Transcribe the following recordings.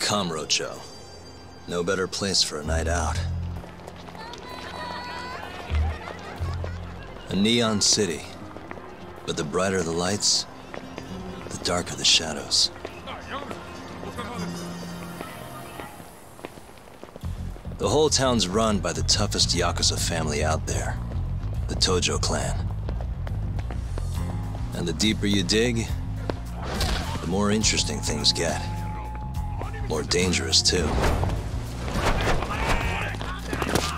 Kamurocho. No better place for a night out. A neon city. But the brighter the lights, the darker the shadows. The whole town's run by the toughest Yakuza family out there. The Tojo clan. And the deeper you dig, the more interesting things get. More dangerous, too.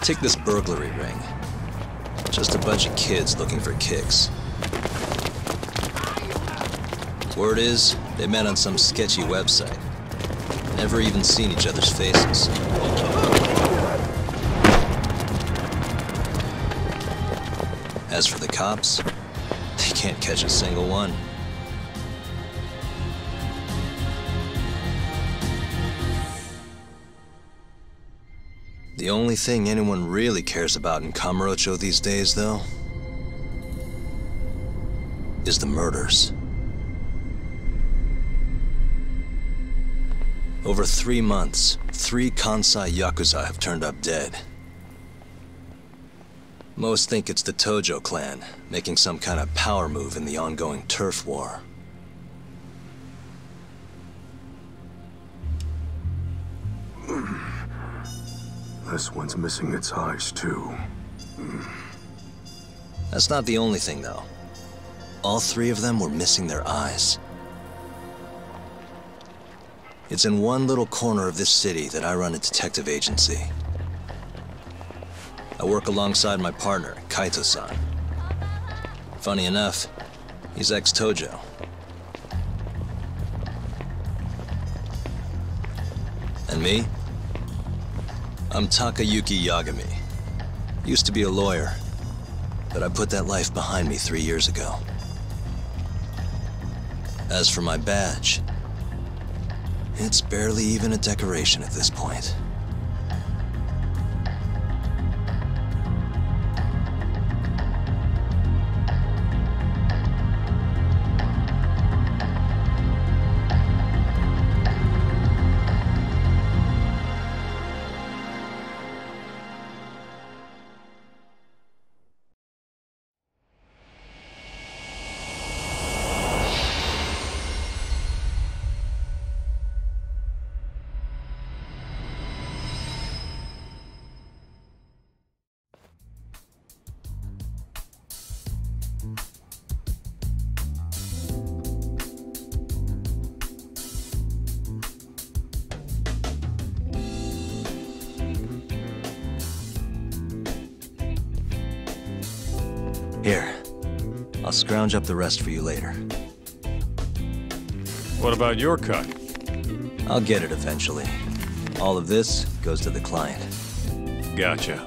Take this burglary ring. Just a bunch of kids looking for kicks. Word is, they met on some sketchy website. Never even seen each other's faces. As for the cops, they can't catch a single one. The only thing anyone really cares about in Kamurocho these days, though, is the murders. Over 3 months, 3 Kansai Yakuza have turned up dead. Most think it's the Tojo clan, making some kind of power move in the ongoing turf war. This one's missing its eyes, too. That's not the only thing, though. All 3 of them were missing their eyes. It's in one little corner of this city that I run a detective agency. I work alongside my partner, Kaito-san. Funny enough, he's ex-Tojo. And me? I'm Takayuki Yagami. Used to be a lawyer, but I put that life behind me 3 years ago. As for my badge, it's barely even a decoration at this point. Here, I'll scrounge up the rest for you later. What about your cut? I'll get it eventually. All of this goes to the client. Gotcha.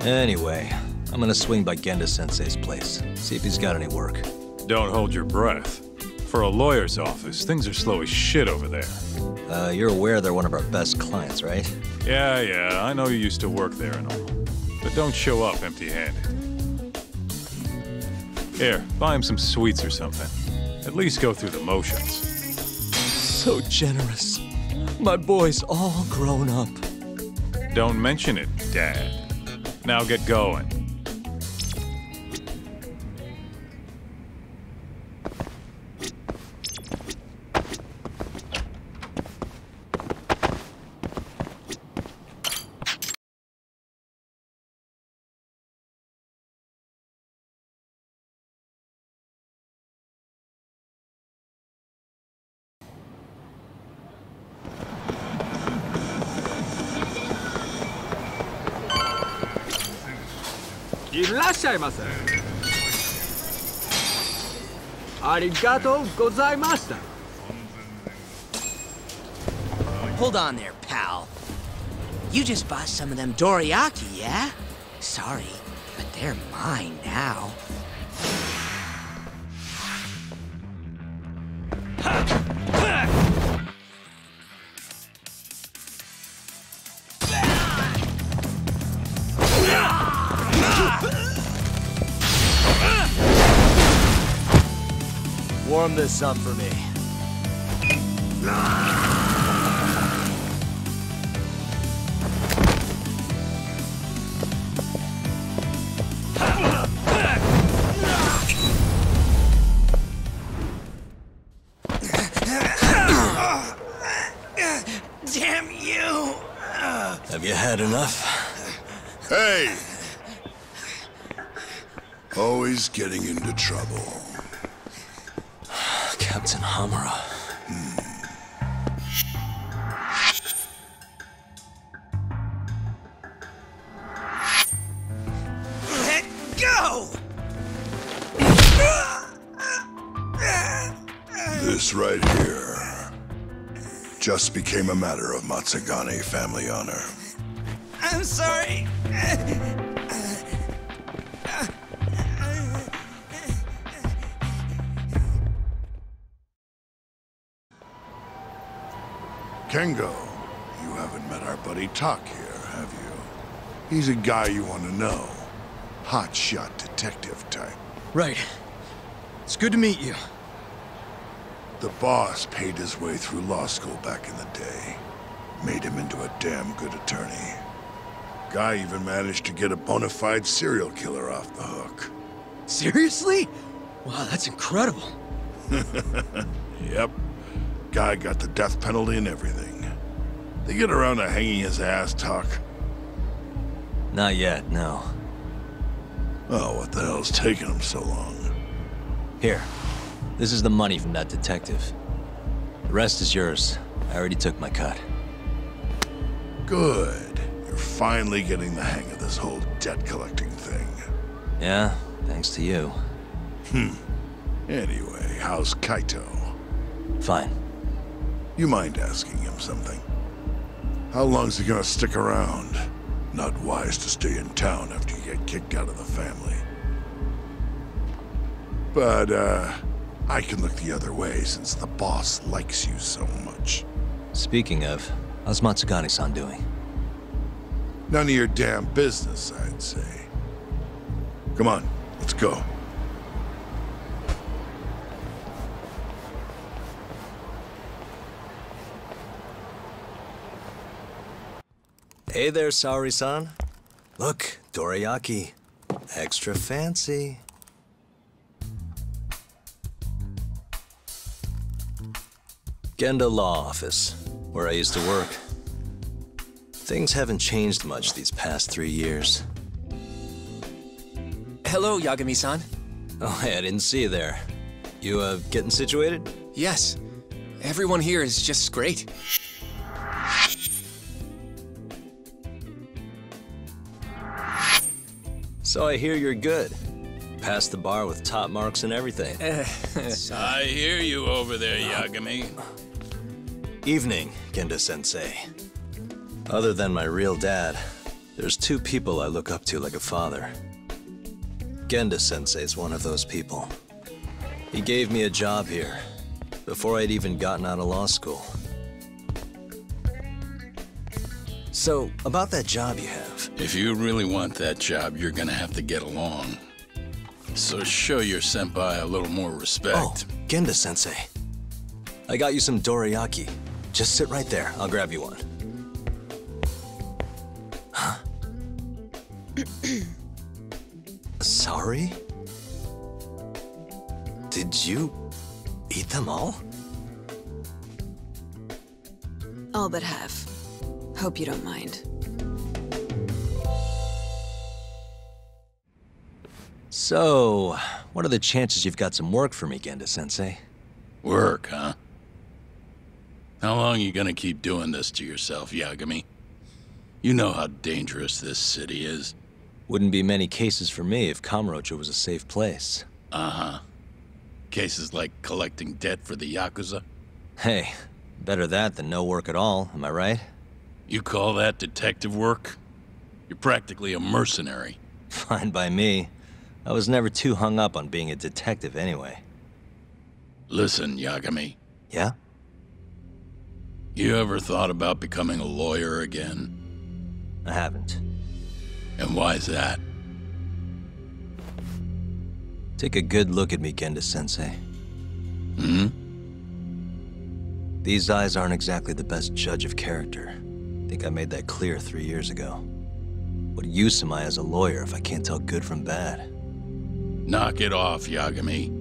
Anyway, I'm gonna swing by Genda-sensei's place, see if he's got any work. Don't hold your breath. For a lawyer's office, things are slow as shit over there. You're aware they're one of our best clients, right? Yeah, I know you used to work there and all. But don't show up empty-handed. Here, buy him some sweets or something. At least go through the motions. So generous. My boy's all grown up. Don't mention it, Dad. Now get going. Hold on there, pal. You just bought some of them dorayaki, yeah? Sorry, but they're mine now. Warm this up for me. Damn you! Have you had enough? Hey! Always getting into trouble. Captain Hamura. Let go! This right here just became a matter of Matsugane family honor. I'm sorry. Kengo, you haven't met our buddy Tak here, have you? He's a guy you want to know. Hotshot detective type. Right. It's good to meet you. The boss paid his way through law school back in the day. Made him into a damn good attorney. Guy even managed to get a bona fide serial killer off the hook. Seriously? Wow, that's incredible. Yep. Guy got the death penalty and everything. They get around to hanging his ass, Tak? Not yet, no. Oh, what the hell's taking him so long? Here. This is the money from that detective. The rest is yours. I already took my cut. Good. You're finally getting the hang of this whole debt-collecting thing. Yeah, thanks to you. Anyway, how's Kaito? Fine. You mind asking him something? How long's he gonna stick around? Not wise to stay in town after you get kicked out of the family. But, I can look the other way since the boss likes you so much. Speaking of, how's Matsugane-san doing? None of your damn business, I'd say. Come on, let's go. Hey there, Saori-san. Look, dorayaki. Extra fancy. Genda Law Office, where I used to work. Things haven't changed much these past 3 years. Hello, Yagami-san. Oh, hey, I didn't see you there. You, getting situated? Yes. Everyone here is just great. So I hear you're good. Passed the bar with top marks and everything. I hear you over there, Yagami. Evening, Genda-sensei. Other than my real dad, there's 2 people I look up to like a father. Genda-sensei's one of those people. He gave me a job here, before I'd even gotten out of law school. So, about that job you have. If you really want that job, you're gonna have to get along. So show your senpai a little more respect. Oh, Genda-sensei. I got you some dorayaki. Just sit right there. I'll grab you one. Huh? Sorry? Did you eat them all? All but half. Hope you don't mind. So, what are the chances you've got some work for me, Genda-sensei? Work, huh? How long you gonna keep doing this to yourself, Yagami? You know how dangerous this city is. Wouldn't be many cases for me if Kamurocho was a safe place. Uh-huh. Cases like collecting debt for the Yakuza? Hey, better that than no work at all, am I right? You call that detective work? You're practically a mercenary. Fine by me. I was never too hung up on being a detective anyway. Listen, Yagami. Yeah? You ever thought about becoming a lawyer again? I haven't. And why's that? Take a good look at me, Genda-sensei. Hmm? These eyes aren't exactly the best judge of character. I think I made that clear 3 years ago. What use am I as a lawyer if I can't tell good from bad? Knock it off, Yagami.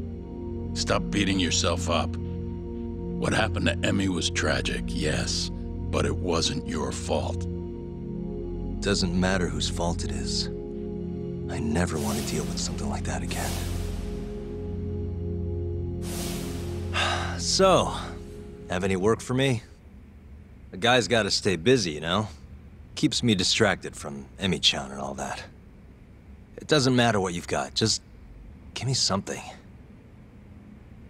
Stop beating yourself up. What happened to Emmy was tragic, yes. but it wasn't your fault. Doesn't matter whose fault it is. I never want to deal with something like that again. So, have any work for me? A guy's gotta stay busy, you know? Keeps me distracted from Emi-chan and all that. It doesn't matter what you've got, just give me something.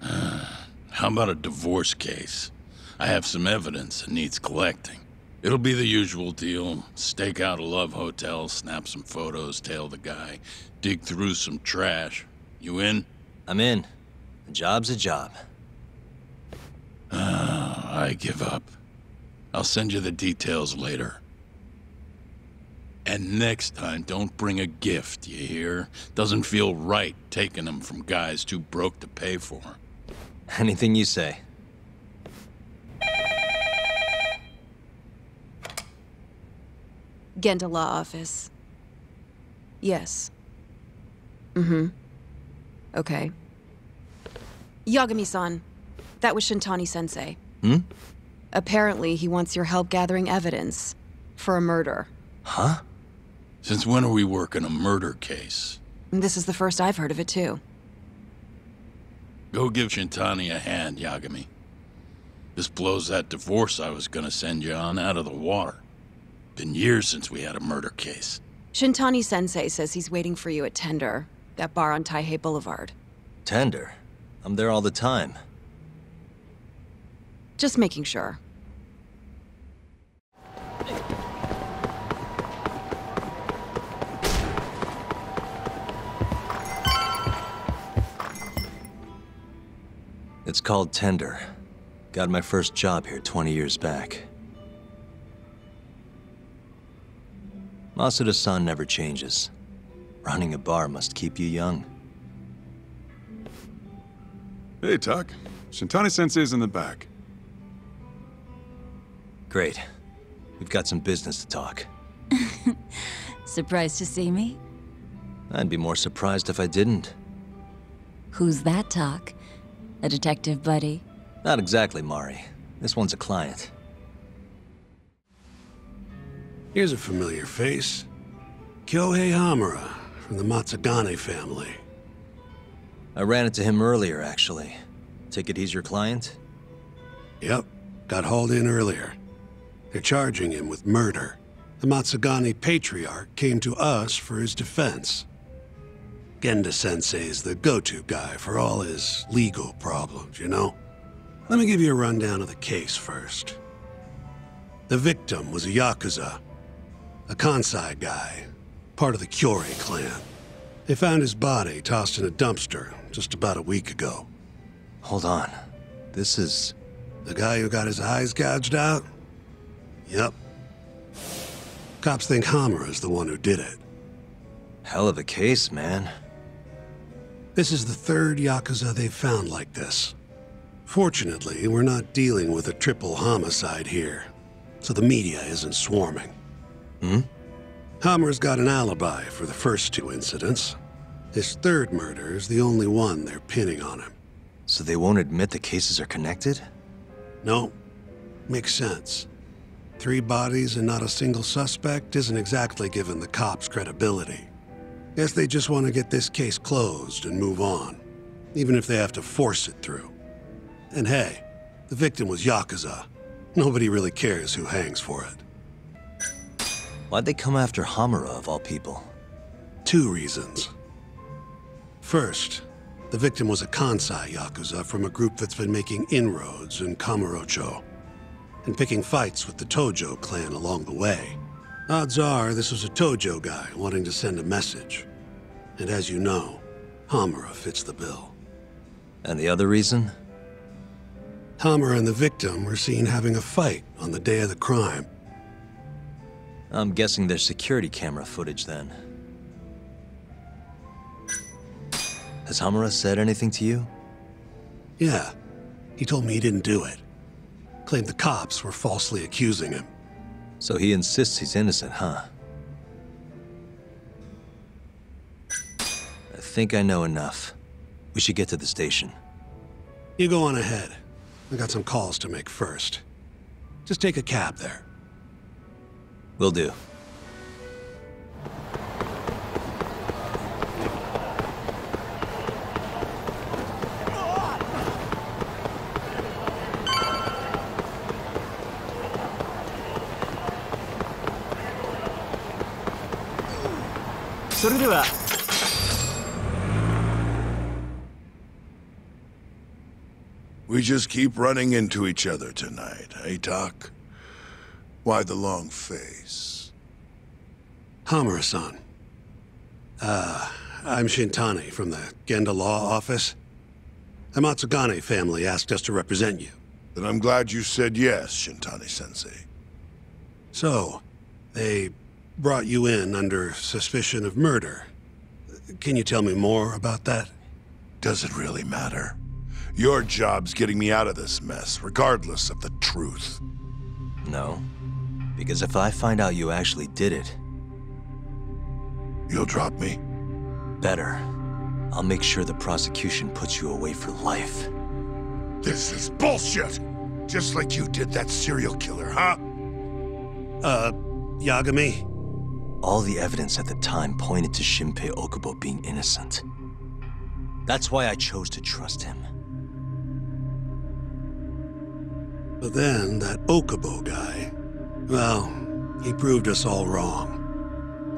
How about a divorce case? I have some evidence that needs collecting. It'll be the usual deal. Stake out a love hotel, snap some photos, tail the guy, dig through some trash. You in? I'm in. A job's a job. I give up. I'll send you the details later. And next time, don't bring a gift, you hear? Doesn't feel right taking them from guys too broke to pay for. Anything you say. Genda Law Office. Yes. Mm-hmm. Okay. Yagami-san, that was Shintani-sensei. Hmm? Apparently, he wants your help gathering evidence for a murder. Huh? Since when are we working a murder case? This is the first I've heard of it, too. Go give Shintani a hand, Yagami. This blows that divorce I was gonna send you on out of the water. Been years since we had a murder case. Shintani-sensei says he's waiting for you at Tender, that bar on Taihei Boulevard. Tender? I'm there all the time. Just making sure. It's called Tender. Got my first job here 20 years back. Masuda-san never changes. Running a bar must keep you young. Hey, Tak. Shintani-sensei's in the back. Great. We've got some business to talk. Surprised to see me? I'd be more surprised if I didn't. Who's that, Tak? A detective buddy? Not exactly, Mari. This one's a client. Here's a familiar face. Kyohei Hamura, from the Matsugane family. I ran into him earlier, actually. Take it he's your client? Yep, got hauled in earlier. They're charging him with murder. The Matsugane patriarch came to us for his defense. Genda-sensei's the go-to guy for all his legal problems, you know? Let me give you a rundown of the case first. The victim was a Yakuza, a Kansai guy, part of the Kyorei clan. They found his body tossed in a dumpster just about a week ago. Hold on. This is... The guy who got his eyes gouged out? Yep. Cops think Hamura's the one who did it. hell of a case, man. This is the third Yakuza they've found like this. Fortunately, we're not dealing with a triple homicide here, so the media isn't swarming. Hammer's got an alibi for the first two incidents. His third murder is the only one they're pinning on him. So they won't admit the cases are connected? No. Makes sense. 3 bodies and not a single suspect isn't exactly giving the cops credibility. Guess they just want to get this case closed and move on, even if they have to force it through. And hey, the victim was Yakuza. Nobody really cares who hangs for it. Why'd they come after Hamura, of all people? 2 reasons. First, the victim was a Kansai Yakuza from a group that's been making inroads in Kamurocho and picking fights with the Tojo clan along the way. Odds are this was a Tojo guy wanting to send a message. And as you know, Hamura fits the bill. And the other reason? Hamura and the victim were seen having a fight on the day of the crime. I'm guessing there's security camera footage then. Has Hamura said anything to you? Yeah, he told me he didn't do it. Claimed the cops were falsely accusing him. So he insists he's innocent, huh? I think I know enough. We should get to the station. You go on ahead. I got some calls to make first. Just take a cab there. Will do. We just keep running into each other tonight, eh, Doc? Why the long face? Hamura-san. I'm Shintani from the Genda Law Office. The Matsugane family asked us to represent you. Then I'm glad you said yes, Shintani-sensei. So, they brought you in under suspicion of murder. Can you tell me more about that? Does it really matter? Your job's getting me out of this mess, regardless of the truth. No. Because if I find out you actually did it... You'll drop me? Better. I'll make sure the prosecution puts you away for life. This is bullshit! Just like you did that serial killer, huh? Yagami? All the evidence at the time pointed to Shinpei Okubo being innocent. That's why I chose to trust him. But then, that Okubo guy, well, he proved us all wrong.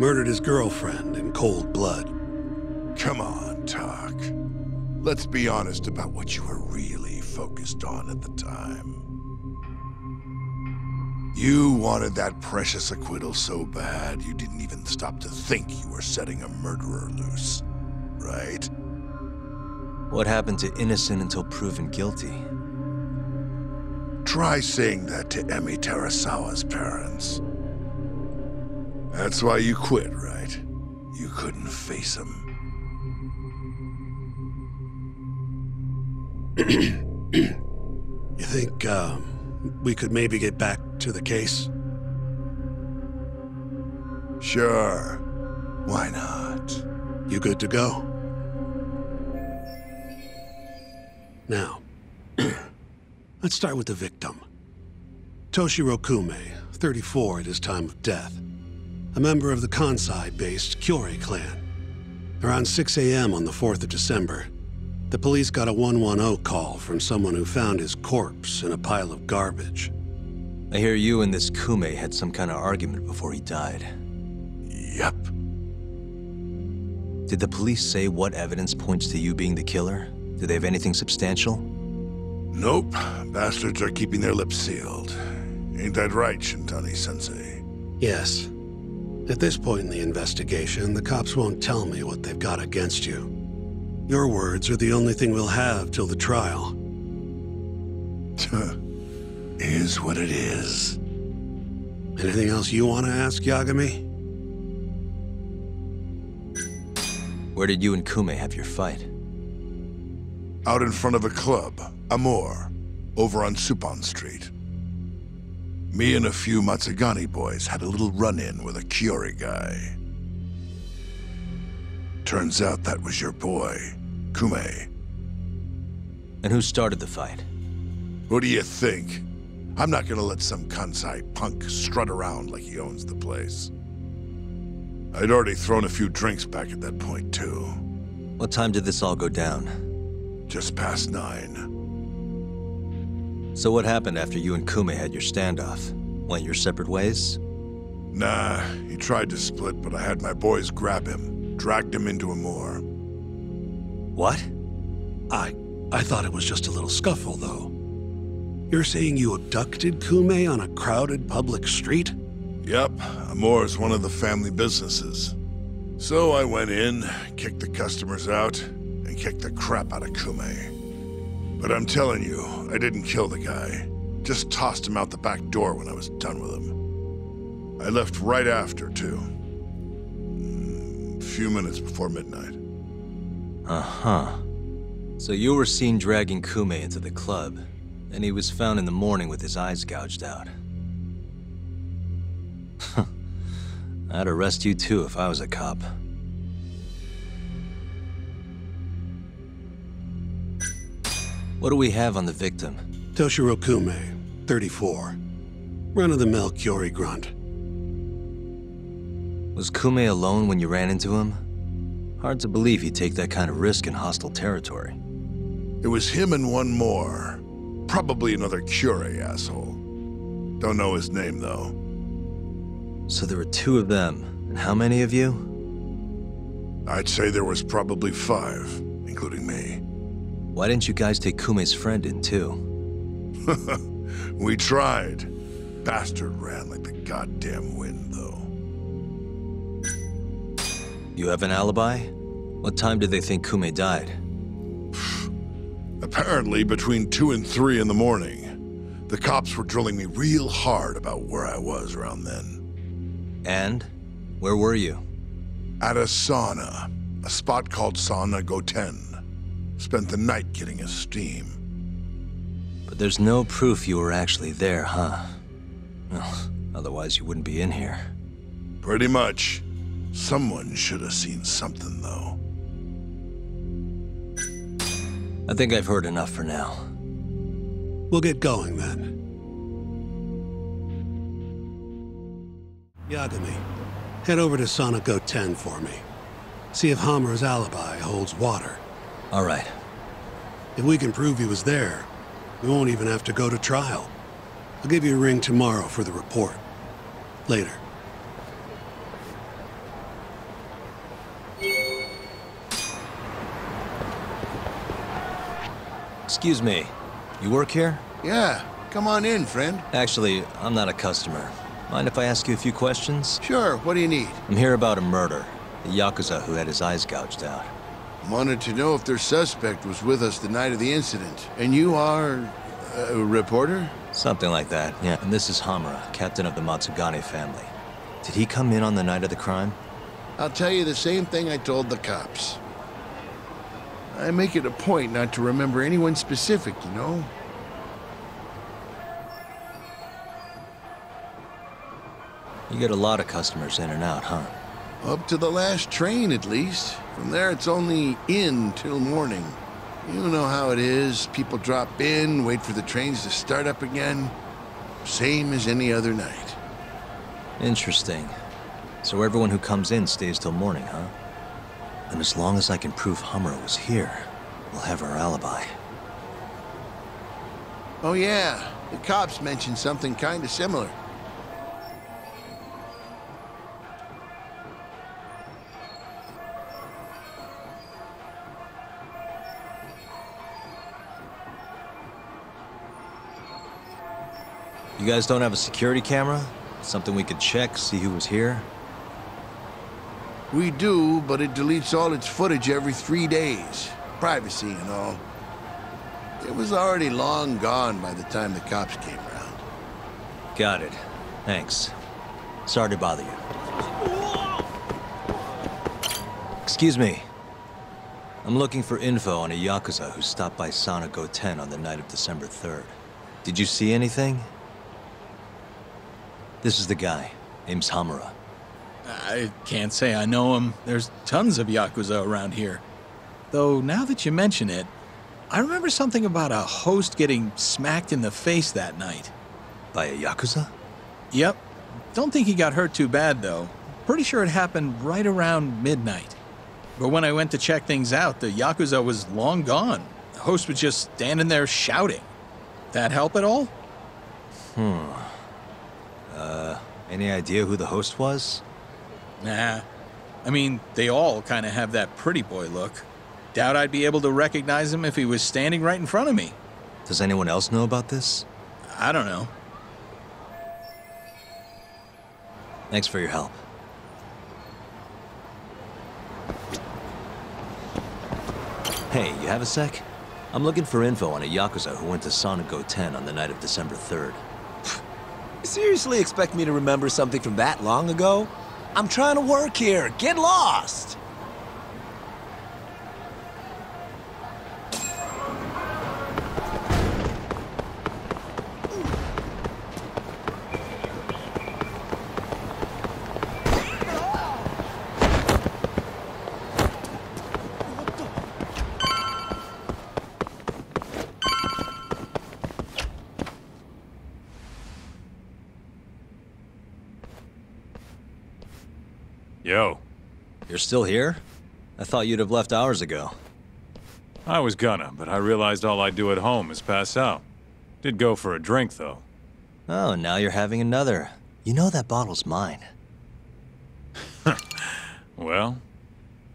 Murdered his girlfriend in cold blood. Come on, Talk. Let's be honest about what you were really focused on at the time. You wanted that precious acquittal so bad, you didn't even stop to think you were setting a murderer loose, right? What happened to innocent until proven guilty? Try saying that to Emi Terasawa's parents. That's why you quit, right? You couldn't face him. You think, we could maybe get back to the case? Sure. Why not? You good to go? Now, let's start with the victim. Toshiro Kume, 34 at his time of death. A member of the Kansai-based Kyorei clan. Around 6 a.m. on the 4th of December, the police got a 110 call from someone who found his corpse in a pile of garbage. I hear you and this Kume had some kind of argument before he died. Yep. Did the police say what evidence points to you being the killer? Do they have anything substantial? Nope. Bastards are keeping their lips sealed. Ain't that right, Shintani-sensei? Yes. At this point in the investigation, the cops won't tell me what they've got against you. Your words are the only thing we'll have till the trial. Is what it is. Anything else you want to ask, Yagami? Where did you and Kume have your fight? Out in front of a club, Amor, over on Supon Street. Me and a few Matsugane boys had a little run-in with a Kyorei guy. Turns out that was your boy, Kume. And who started the fight? What do you think? I'm not gonna let some Kansai punk strut around like he owns the place. I'd already thrown a few drinks back at that point, too. What time did this all go down? Just past 9. So what happened after you and Kume had your standoff? Went your separate ways? Nah, he tried to split, but I had my boys grab him, dragged him into Amor. What? I thought it was just a little scuffle, though. You're saying you abducted Kume on a crowded public street? Yep, Amor's one of the family businesses. So I went in, kicked the customers out, and kicked the crap out of Kume. But I'm telling you, I didn't kill the guy. Just tossed him out the back door when I was done with him. I left right after, too. A few minutes before midnight. Uh-huh. So you were seen dragging Kume into the club, and he was found in the morning with his eyes gouged out. I'd arrest you too if I was a cop. What do we have on the victim? Toshiro Kume, 34. Run-of-the-mill Curie grunt. Was Kume alone when you ran into him? Hard to believe he'd take that kind of risk in hostile territory. It was him and one more. Probably another Curie asshole. Don't know his name, though. So there were 2 of them, and how many of you? I'd say there was probably 5, including me. Why didn't you guys take Kume's friend in, too? We tried. Bastard ran like the goddamn wind, though. You have an alibi? What time did they think Kume died? Apparently between 2 and 3 in the morning. The cops were drilling me real hard about where I was around then. And? Where were you? At a sauna. A spot called Sauna Goten. Spent the night getting a steam. But there's no proof you were actually there, huh? Well, otherwise you wouldn't be in here. Pretty much. Someone should have seen something, though. I think I've heard enough for now. We'll get going then. Yagami, head over to Sauna Goten for me. See if Hamura's alibi holds water. All right. If we can prove he was there, we won't even have to go to trial. I'll give you a ring tomorrow for the report. Later. Excuse me. You work here? Yeah, come on in, friend. Actually, I'm not a customer. Mind if I ask you a few questions? Sure, what do you need? I'm here about a murder. The Yakuza who had his eyes gouged out. Wanted to know if their suspect was with us the night of the incident. And you are... a reporter? Something like that, yeah. And this is Hamura, captain of the Matsugane family. Did he come in on the night of the crime? I'll tell you the same thing I told the cops. I make it a point not to remember anyone specific, you know? You get a lot of customers in and out, huh? Up to the last train, at least. From there, it's only in till morning. You know how it is. People drop in, wait for the trains to start up again. Same as any other night. Interesting. So everyone who comes in stays till morning, huh? And as long as I can prove Hamura was here, we'll have our alibi. Oh yeah, the cops mentioned something kinda similar. You guys don't have a security camera? Something we could check, see who was here? We do, but it deletes all its footage every 3 days. Privacy and all. It was already long gone by the time the cops came around. Got it. Thanks. Sorry to bother you. Excuse me. I'm looking for info on a Yakuza who stopped by Sauna Goten on the night of December 3rd. Did you see anything? This is the guy. Name's Hamura. I can't say I know him. There's tons of Yakuza around here. Though, now that you mention it, I remember something about a host getting smacked in the face that night. By a Yakuza? Yep. Don't think he got hurt too bad, though. Pretty sure it happened right around midnight. But when I went to check things out, the Yakuza was long gone. The host was just standing there shouting. That help at all? Any idea who the host was? Nah. I mean, they all kind of have that pretty boy look. Doubt I'd be able to recognize him if he was standing right in front of me. Does anyone else know about this? I don't know. Thanks for your help. Hey, you have a sec? I'm looking for info on a Yakuza who went to Sauna Goten on the night of December 3rd. You seriously expect me to remember something from that long ago? I'm trying to work here. Get lost! Yo. You're still here? I thought you'd have left hours ago. I was gonna, but I realized all I do at home is pass out. Did go for a drink, though. Oh, now you're having another. You know that bottle's mine. Well,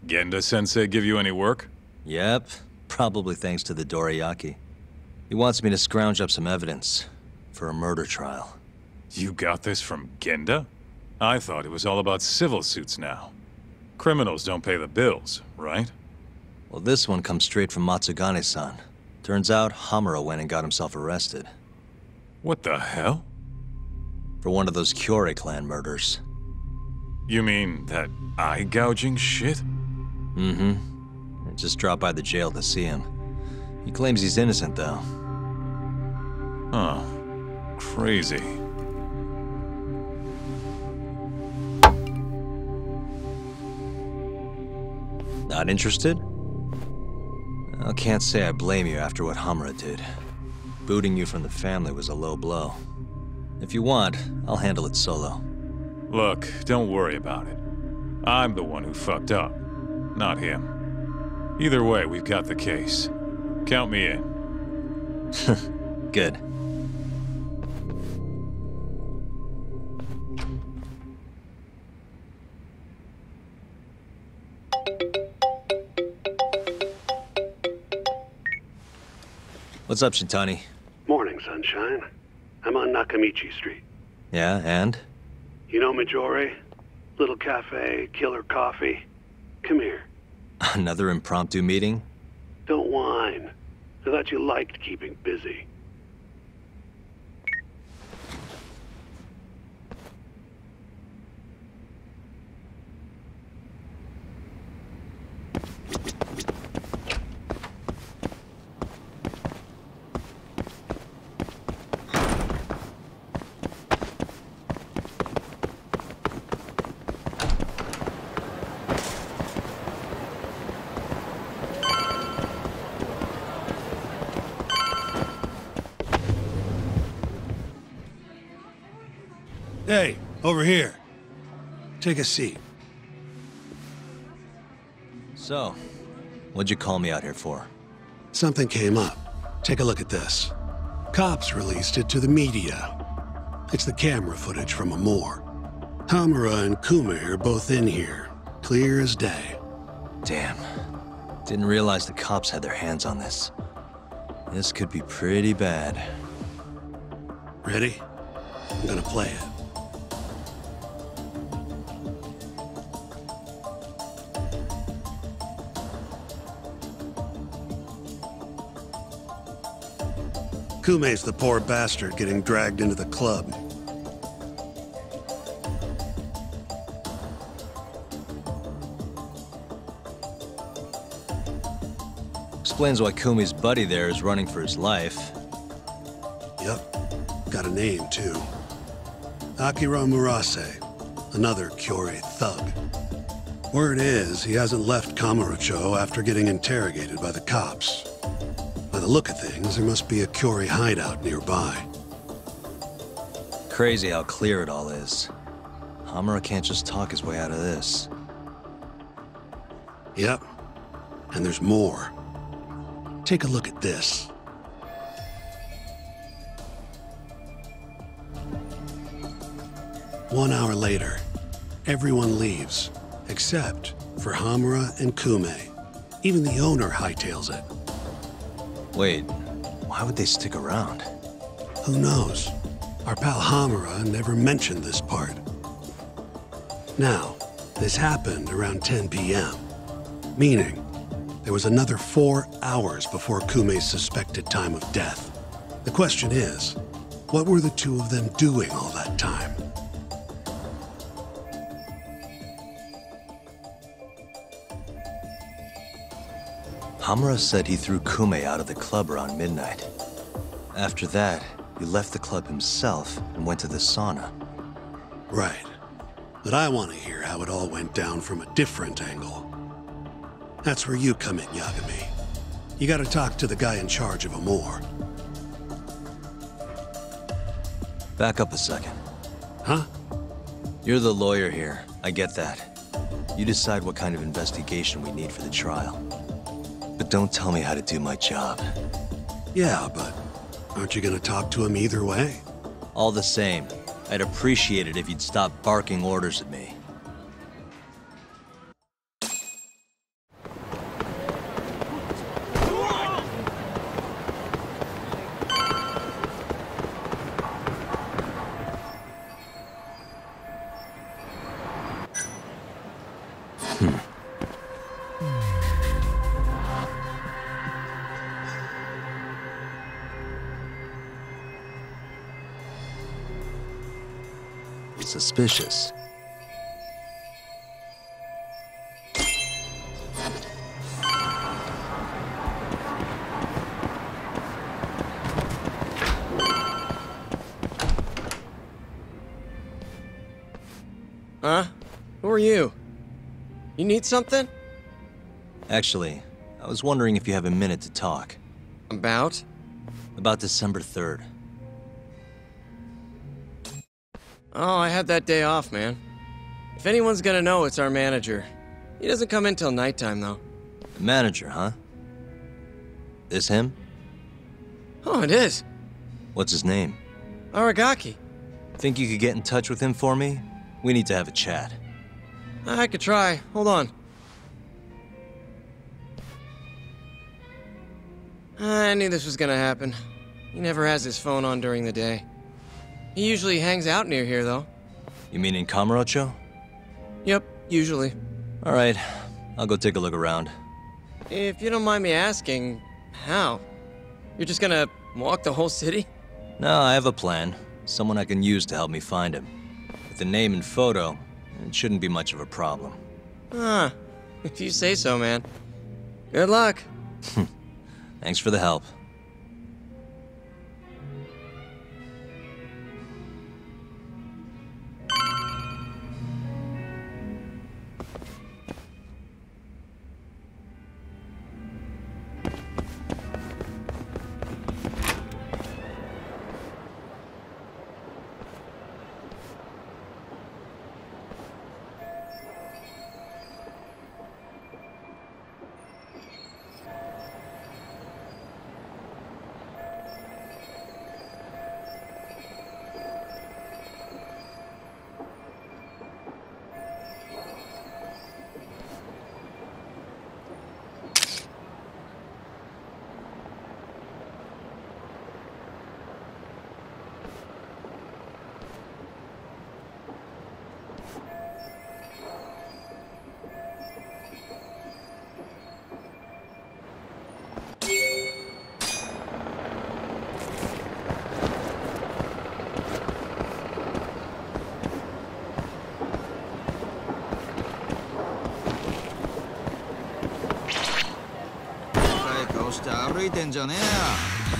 Genda-sensei give you any work? Yep, probably thanks to the dorayaki. He wants me to scrounge up some evidence for a murder trial. You got this from Genda? I thought it was all about civil suits now. Criminals don't pay the bills, right? Well, this one comes straight from Matsugane-san. Turns out Hamura went and got himself arrested. What the hell? For one of those Kyorei clan murders. You mean that eye-gouging shit? Mm-hmm. I just dropped by the jail to see him. He claims he's innocent, though. Huh. Crazy. Not interested? I can't say I blame you after what Hamura did. Booting you from the family was a low blow. If you want, I'll handle it solo. Look, don't worry about it. I'm the one who fucked up, not him. Either way, we've got the case. Count me in. Good. What's up, Shintani? Morning, sunshine. I'm on Nakamichi Street. Yeah, and? You know Majore? Little cafe, killer coffee. Come here. Another impromptu meeting? Don't whine. I thought you liked keeping busy. Hey, over here. Take a seat. So, what'd you call me out here for? Something came up. Take a look at this. Cops released it to the media. It's the camera footage from a moor. Hamura and Kume are both in here. Clear as day. Damn. Didn't realize the cops had their hands on this. This could be pretty bad. Ready? I'm gonna play it. Kume's the poor bastard getting dragged into the club. Explains why Kumi's buddy there is running for his life. Yep. Got a name, too. Akira Murase, another Kyorei thug. Word is, he hasn't left Kamurocho after getting interrogated by the cops. By the look of things, there must be a Kyorei hideout nearby. Crazy how clear it all is. Hamura can't just talk his way out of this. Yep. And there's more. Take a look at this. One hour later, everyone leaves, except for Hamura and Kume. Even the owner hightails it. Wait, why would they stick around? Who knows? Our pal Hamura never mentioned this part. Now, this happened around 10 p.m., meaning there was another 4 hours before Kume's suspected time of death. The question is, what were the two of them doing all that time? Hamura said he threw Kume out of the club around midnight. After that, he left the club himself and went to the sauna. Right. But I want to hear how it all went down from a different angle. That's where you come in, Yagami. You gotta talk to the guy in charge of Amor. Back up a second. Huh? You're the lawyer here. I get that. You decide what kind of investigation we need for the trial. But don't tell me how to do my job. Yeah, but aren't you gonna talk to him either way? All the same, I'd appreciate it if you'd stop barking orders at me. Suspicious. Huh? Who are you? You need something? Actually, I was wondering if you have a minute to talk. About? About December 3rd. Oh, I had that day off, man. If anyone's gonna know, it's our manager. He doesn't come in till nighttime, though. The manager, huh? This him? Oh, it is. What's his name? Aragaki. Think you could get in touch with him for me? We need to have a chat. I could try. Hold on. I knew this was gonna happen. He never has his phone on during the day. He usually hangs out near here, though. You mean in Kamurocho? Yep, usually. All right, I'll go take a look around. If you don't mind me asking, how? You're just gonna walk the whole city? No, I have a plan. Someone I can use to help me find him. With the name and photo, it shouldn't be much of a problem. Huh. If you say so, man. Good luck. Thanks for the help.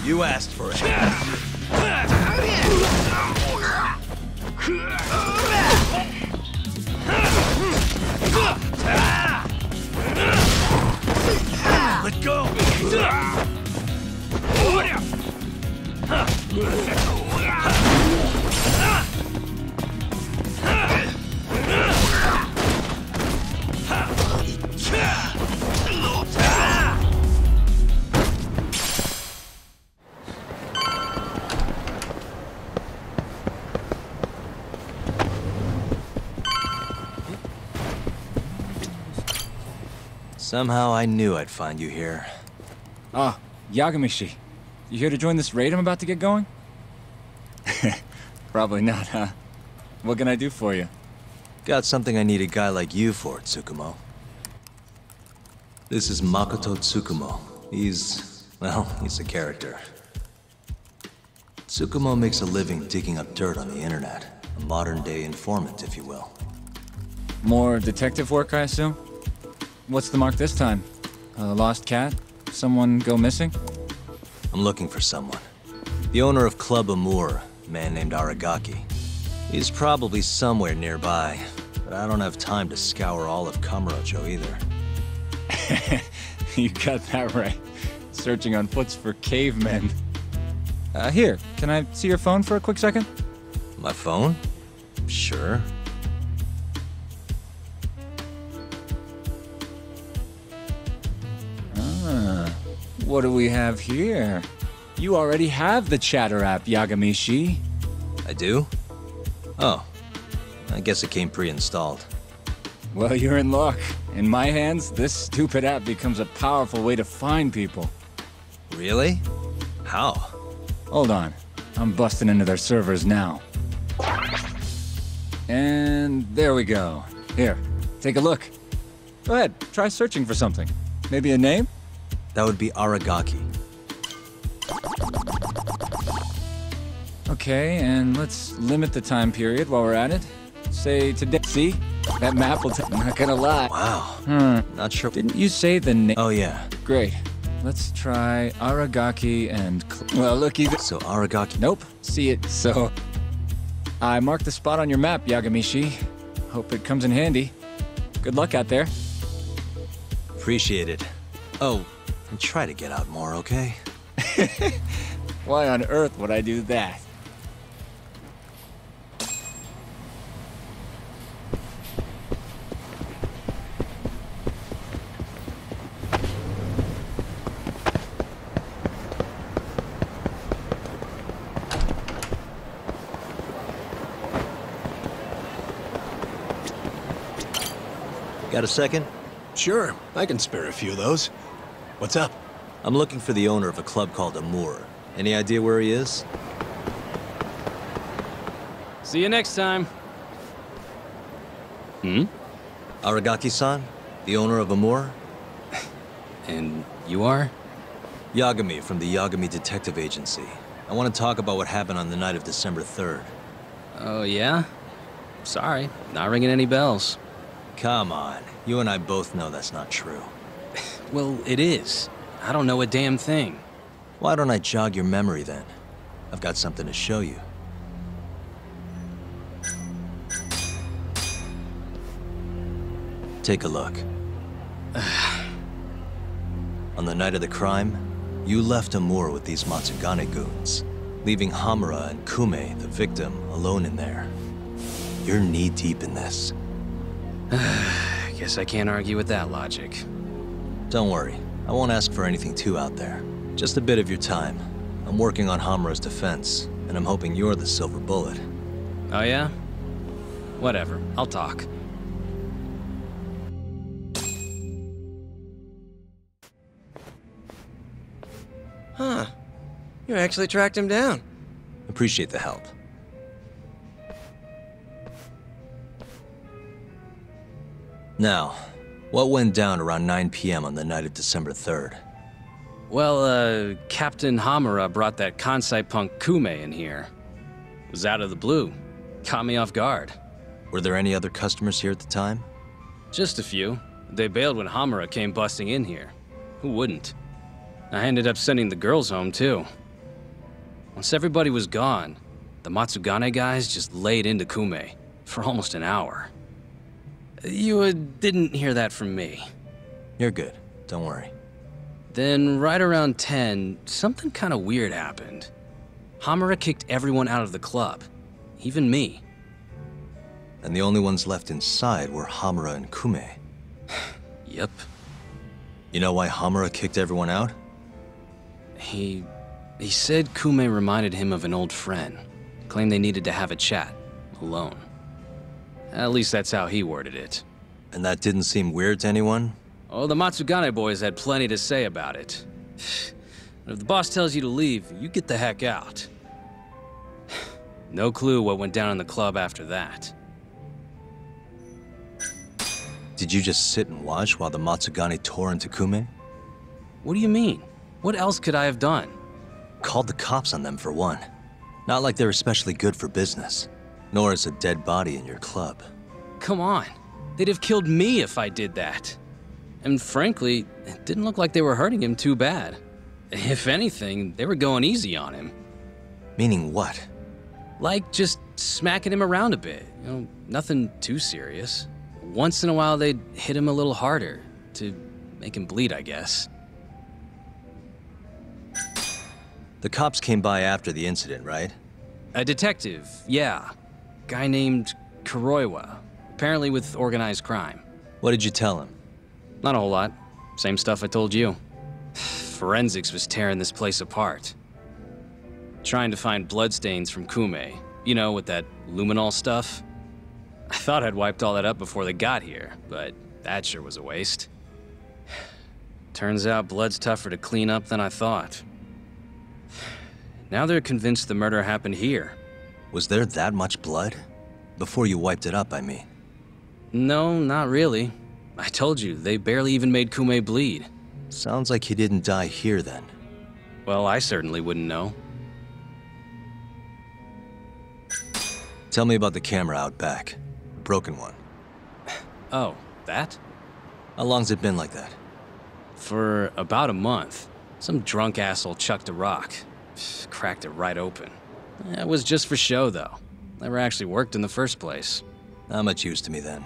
You asked for it. Let go. Somehow I knew I'd find you here. Ah, Yagamishi. You here to join this raid I'm about to get going? Probably not, huh? What can I do for you? Got something I need a guy like you for, Tsukumo. This is Makoto Tsukumo. He's a character. Tsukumo makes a living digging up dirt on the internet. A modern-day informant, if you will. More detective work, I assume? What's the mark this time? A lost cat? Someone go missing? I'm looking for someone. The owner of Club Amour, a man named Aragaki. He's probably somewhere nearby, but I don't have time to scour all of Kamurocho either. You got that right. Searching on foots for cavemen. Here, can I see your phone for a quick second? My phone? Sure. What do we have here? You already have the chatter app, Yagami-shi. I do? Oh. I guess it came pre-installed. Well, you're in luck. In my hands, this stupid app becomes a powerful way to find people. Really? How? Hold on. I'm busting into their servers now. And there we go. Here, take a look. Go ahead, try searching for something. Maybe a name? That would be Aragaki. Okay, and let's limit the time period while we're at it. Say today. See? That map will I'm not gonna lie. Wow. Not sure. Didn't you say the name? Oh, yeah. Great. Let's try Aragaki and... well, look, even... So Aragaki... Nope. See it, so... I marked the spot on your map, Yagami-shi. Hope it comes in handy. Good luck out there. Appreciate it. Oh, and try to get out more, okay? Why on earth would I do that? Got a second? Sure, I can spare a few of those. What's up? I'm looking for the owner of a club called Amour. Any idea where he is? See you next time. Aragaki-san? The owner of Amour? And you are? Yagami from the Yagami Detective Agency. I want to talk about what happened on the night of December 3rd. Oh, yeah? Sorry, not ringing any bells. Come on. You and I both know that's not true. Well, it is. I don't know a damn thing. Why don't I jog your memory then? I've got something to show you. Take a look. On the night of the crime, you left Amour with these Matsugane goons, leaving Hamura and Kume, the victim, alone in there. You're knee-deep in this. Guess I can't argue with that logic. Don't worry. I won't ask for anything too out there. Just a bit of your time. I'm working on Hamura's defense, and I'm hoping you're the silver bullet. Oh, yeah? Whatever. I'll talk. Huh. You actually tracked him down. Appreciate the help. Now, what went down around 9 p.m. on the night of December 3rd? Well, Captain Hamura brought that Kansai punk Kume in here. It was out of the blue. Caught me off guard. Were there any other customers here at the time? Just a few. They bailed when Hamura came busting in here. Who wouldn't? I ended up sending the girls home, too. Once everybody was gone, the Matsugane guys just laid into Kume for almost an hour. You didn't hear that from me. You're good. Don't worry. Then, right around 10, something kind of weird happened. Hamura kicked everyone out of the club. Even me. And the only ones left inside were Hamura and Kume. Yep. You know why Hamura kicked everyone out? He said Kume reminded him of an old friend. Claimed they needed to have a chat. Alone. At least that's how he worded it. And that didn't seem weird to anyone? Oh, the Matsugane boys had plenty to say about it. If the boss tells you to leave, you get the heck out. No clue what went down in the club after that. Did you just sit and watch while the Matsugane tore into Kume? What do you mean? What else could I have done? Called the cops on them for one. Not like they're especially good for business. Nor is a dead body in your club. Come on. They'd have killed me if I did that. And frankly, it didn't look like they were hurting him too bad. If anything, they were going easy on him. Meaning what? Like just smacking him around a bit. You know, nothing too serious. Once in a while, they'd hit him a little harder to make him bleed, I guess. The cops came by after the incident, right? A detective, yeah. Guy named Kuroiwa. Apparently with organized crime. What did you tell him? Not a whole lot. Same stuff I told you. forensics was tearing this place apart. Trying to find bloodstains from Kume. You know, with that luminol stuff. I thought I'd wiped all that up before they got here, but that sure was a waste. Turns out blood's tougher to clean up than I thought. Now they're convinced the murder happened here. Was there that much blood? Before you wiped it up, I mean. No, not really. I told you, they barely even made Kume bleed. Sounds like he didn't die here then. Well, I certainly wouldn't know. Tell me about the camera out back. The broken one. Oh, that? How long's it been like that? For about a month. Some drunk asshole chucked a rock. Cracked it right open. It was just for show, though. Never actually worked in the first place. Not much use to me then.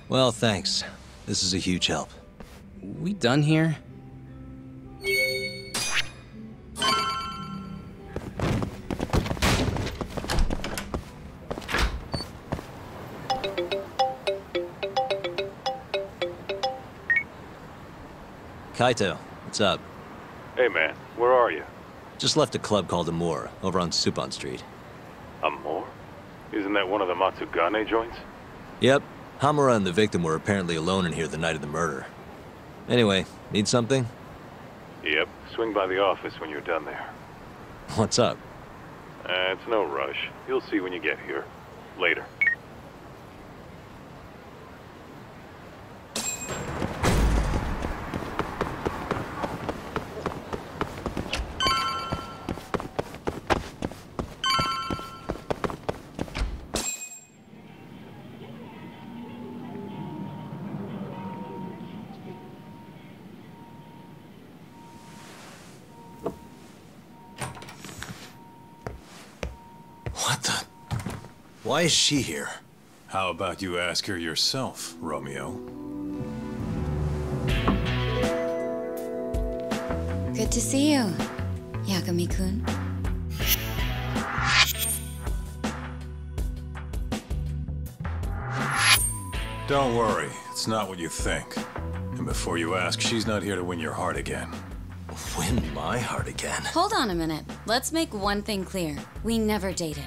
Well, thanks. This is a huge help. We done here? Kaito, what's up? Hey man, where are you? Just left a club called Amor, over on Supon Street. Amor? Isn't that one of the Matsugane joints? Yep. Hamura and the victim were apparently alone in here the night of the murder. Anyway, need something? Yep, swing by the office when you're done there. What's up? It's no rush. You'll see when you get here. Later. What the? Why is she here? How about you ask her yourself, Romeo? Good to see you, Yagami-kun. Don't worry, it's not what you think. And before you ask, she's not here to win your heart again. Win my heart again? Hold on a minute. Let's make one thing clear. We never dated.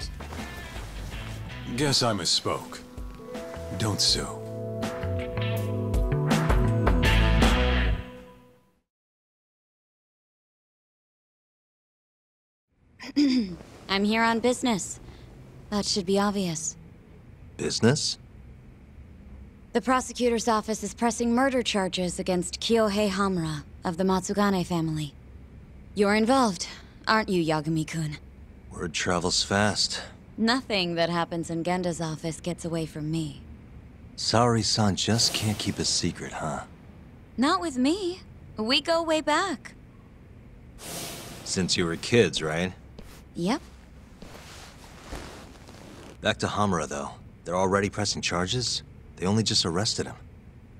Guess I misspoke. Don't sue. I'm here on business. That should be obvious. Business? The prosecutor's office is pressing murder charges against Kyohei Hamura of the Matsugane family. You're involved, aren't you, Yagami-kun? Word travels fast. Nothing that happens in Genda's office gets away from me. Saori-san just can't keep a secret, huh? Not with me. We go way back. Since you were kids, right? Yep. Back to Hamura, though. They're already pressing charges? They only just arrested him.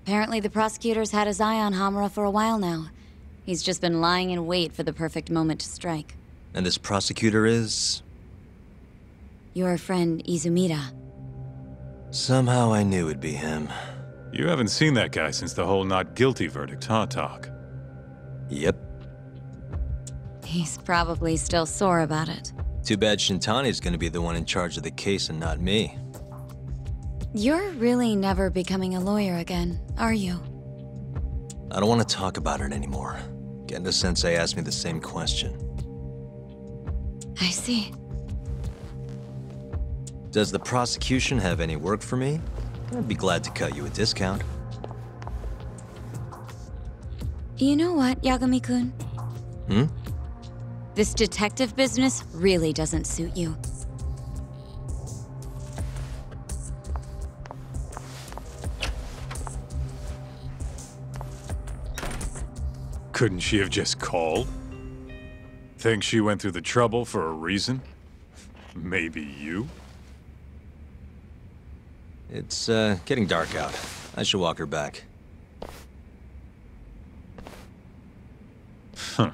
Apparently the prosecutor's had his eye on Hamura for a while now. He's just been lying in wait for the perfect moment to strike. And this prosecutor is? Your friend Izumida. Somehow I knew it'd be him. You haven't seen that guy since the whole not guilty verdict, huh, Talk? Yep. He's probably still sore about it. Too bad Shintani's gonna be the one in charge of the case and not me. You're really never becoming a lawyer again, are you? I don't want to talk about it anymore. Genda-sensei asked me the same question. I see. Does the prosecution have any work for me? I'd be glad to cut you a discount. You know what, Yagami-kun? Hmm? This detective business really doesn't suit you. Couldn't she have just called? Think she went through the trouble for a reason? Maybe you? It's, getting dark out. I should walk her back. Huh.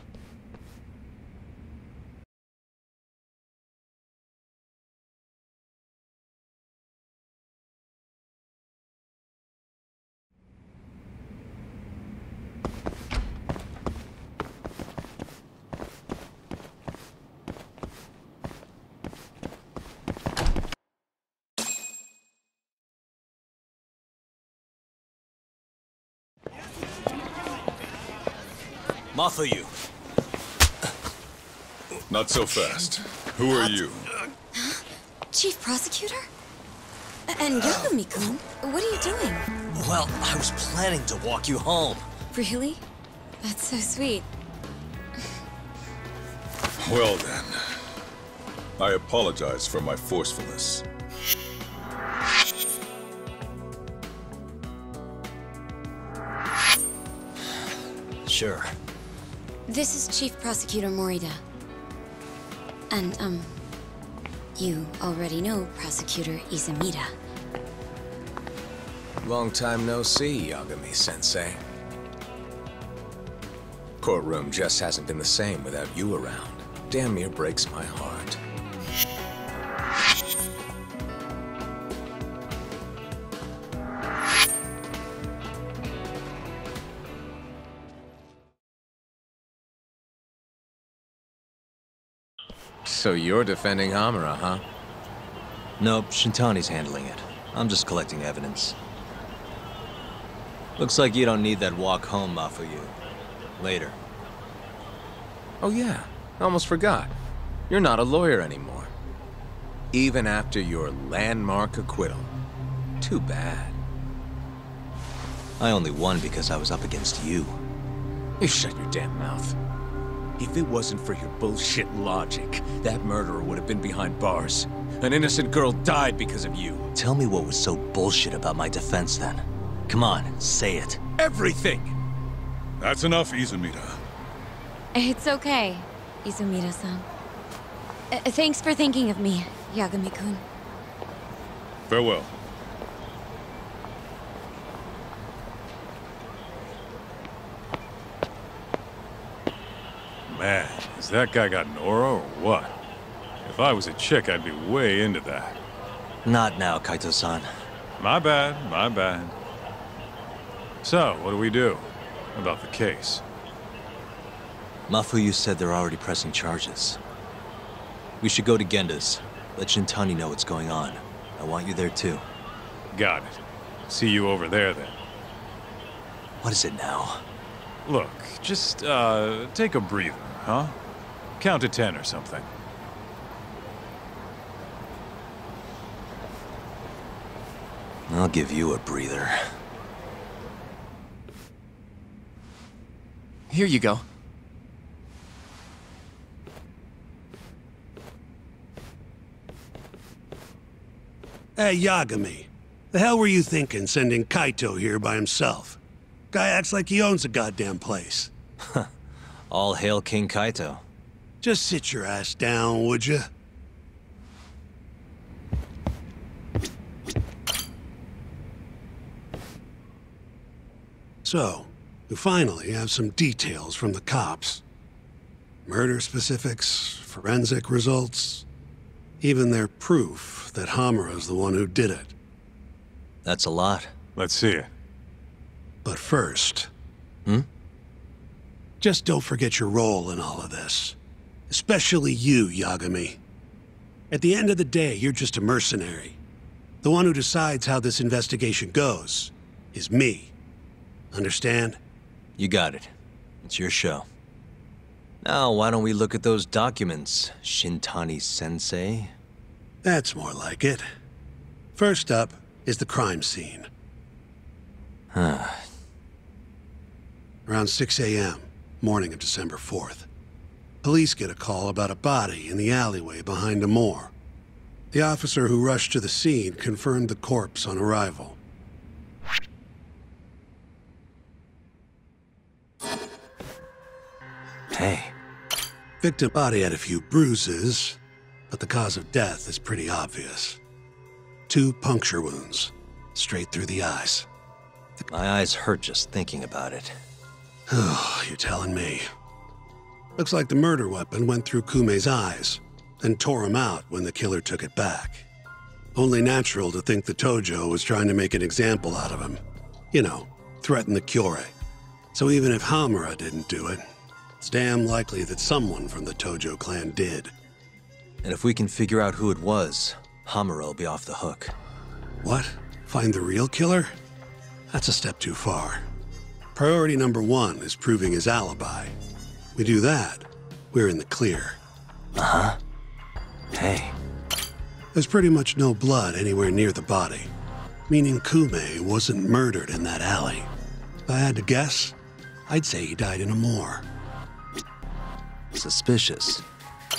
Mafuyu. Not so fast. Who are you? Chief Prosecutor? And Yagami-kun, what are you doing? Well, I was planning to walk you home. Really? That's so sweet. Well then. I apologize for my forcefulness. Sure. This is Chief Prosecutor Morita. And, you already know Prosecutor Izumida. Long time no see, Yagami-sensei. Courtroom just hasn't been the same without you around. Damn near breaks my heart. So you're defending Hamura, huh? Nope, Shintani's handling it. I'm just collecting evidence. Looks like you don't need that walk home, Mafuyu. Later. Oh yeah, I almost forgot. You're not a lawyer anymore. Even after your landmark acquittal. Too bad. I only won because I was up against you. You shut your damn mouth. If it wasn't for your bullshit logic, that murderer would have been behind bars. An innocent girl died because of you. Tell me what was so bullshit about my defense then. Come on, say it. Everything! That's enough, Izumida. It's okay, Izumida-san. Thanks for thinking of me, Yagami-kun. Farewell. Man, has that guy got an aura or what? If I was a chick, I'd be way into that. Not now, Kaito-san. My bad, my bad. So, what do we do about the case? Mafuyu said they're already pressing charges. We should go to Genda's. Let Shintani know what's going on. I want you there too. Got it. See you over there then. What is it now? Look, just, take a breather, huh? Count to 10 or something. I'll give you a breather. Here you go. Hey, Yagami. The hell were you thinking sending Kaito here by himself? Guy acts like he owns the goddamn place. All hail King Kaito. Just sit your ass down, would you? So, we finally have some details from the cops. Murder specifics, forensic results, even their proof that Hamura's the one who did it. That's a lot. Let's see it. But first... Just don't forget your role in all of this. Especially you, Yagami. At the end of the day, you're just a mercenary. The one who decides how this investigation goes is me. Understand? You got it. It's your show. Now, why don't we look at those documents, Shintani-sensei? That's more like it. First up is the crime scene. Around 6 a.m., morning of December 4th. Police get a call about a body in the alleyway behind a moor. The officer who rushed to the scene confirmed the corpse on arrival. Hey. Victim body had a few bruises, but the cause of death is pretty obvious. 2 puncture wounds, straight through the eyes. My eyes hurt just thinking about it. Oh, you're telling me. Looks like the murder weapon went through Kume's eyes, then tore him out when the killer took it back. Only natural to think the Tojo was trying to make an example out of him. You know, threaten the Kyorei. So even if Hamura didn't do it, it's damn likely that someone from the Tojo clan did. And if we can figure out who it was, Hamura will be off the hook. What? Find the real killer? That's a step too far. Priority number 1 is proving his alibi. We do that, we're in the clear. Uh-huh. Hey. There's pretty much no blood anywhere near the body, meaning Kume wasn't murdered in that alley. If I had to guess, I'd say he died in a moor. Suspicious.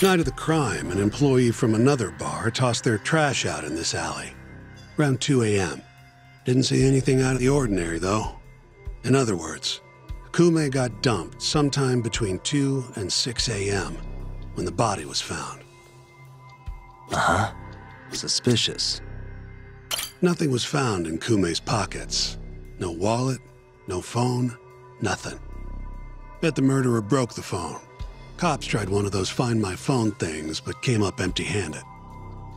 Night of the crime, an employee from another bar tossed their trash out in this alley. Around 2 a.m. Didn't see anything out of the ordinary, though. In other words, Kume got dumped sometime between 2 and 6 a.m. when the body was found. Uh-huh. Suspicious. Nothing was found in Kume's pockets. No wallet, no phone, nothing. Bet the murderer broke the phone. Cops tried one of those Find My Phone things, but came up empty-handed.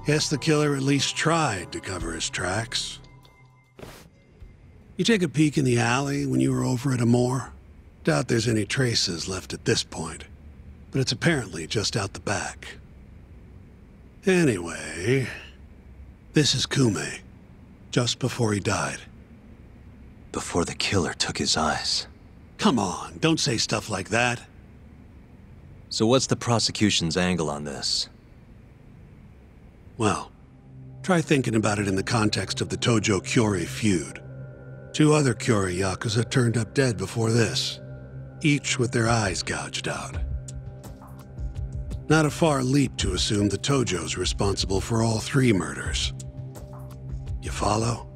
Guess the killer at least tried to cover his tracks. You take a peek in the alley when you were over at Amor? Doubt there's any traces left at this point, but it's apparently just out the back. Anyway, this is Kume, just before he died. Before the killer took his eyes. Come on, don't say stuff like that. So what's the prosecution's angle on this? Well, try thinking about it in the context of the Tojo-Kyorei feud. 2 other Kyorei Yakuza turned up dead before this, each with their eyes gouged out. Not a far leap to assume the Tojo's responsible for all 3 murders. You follow?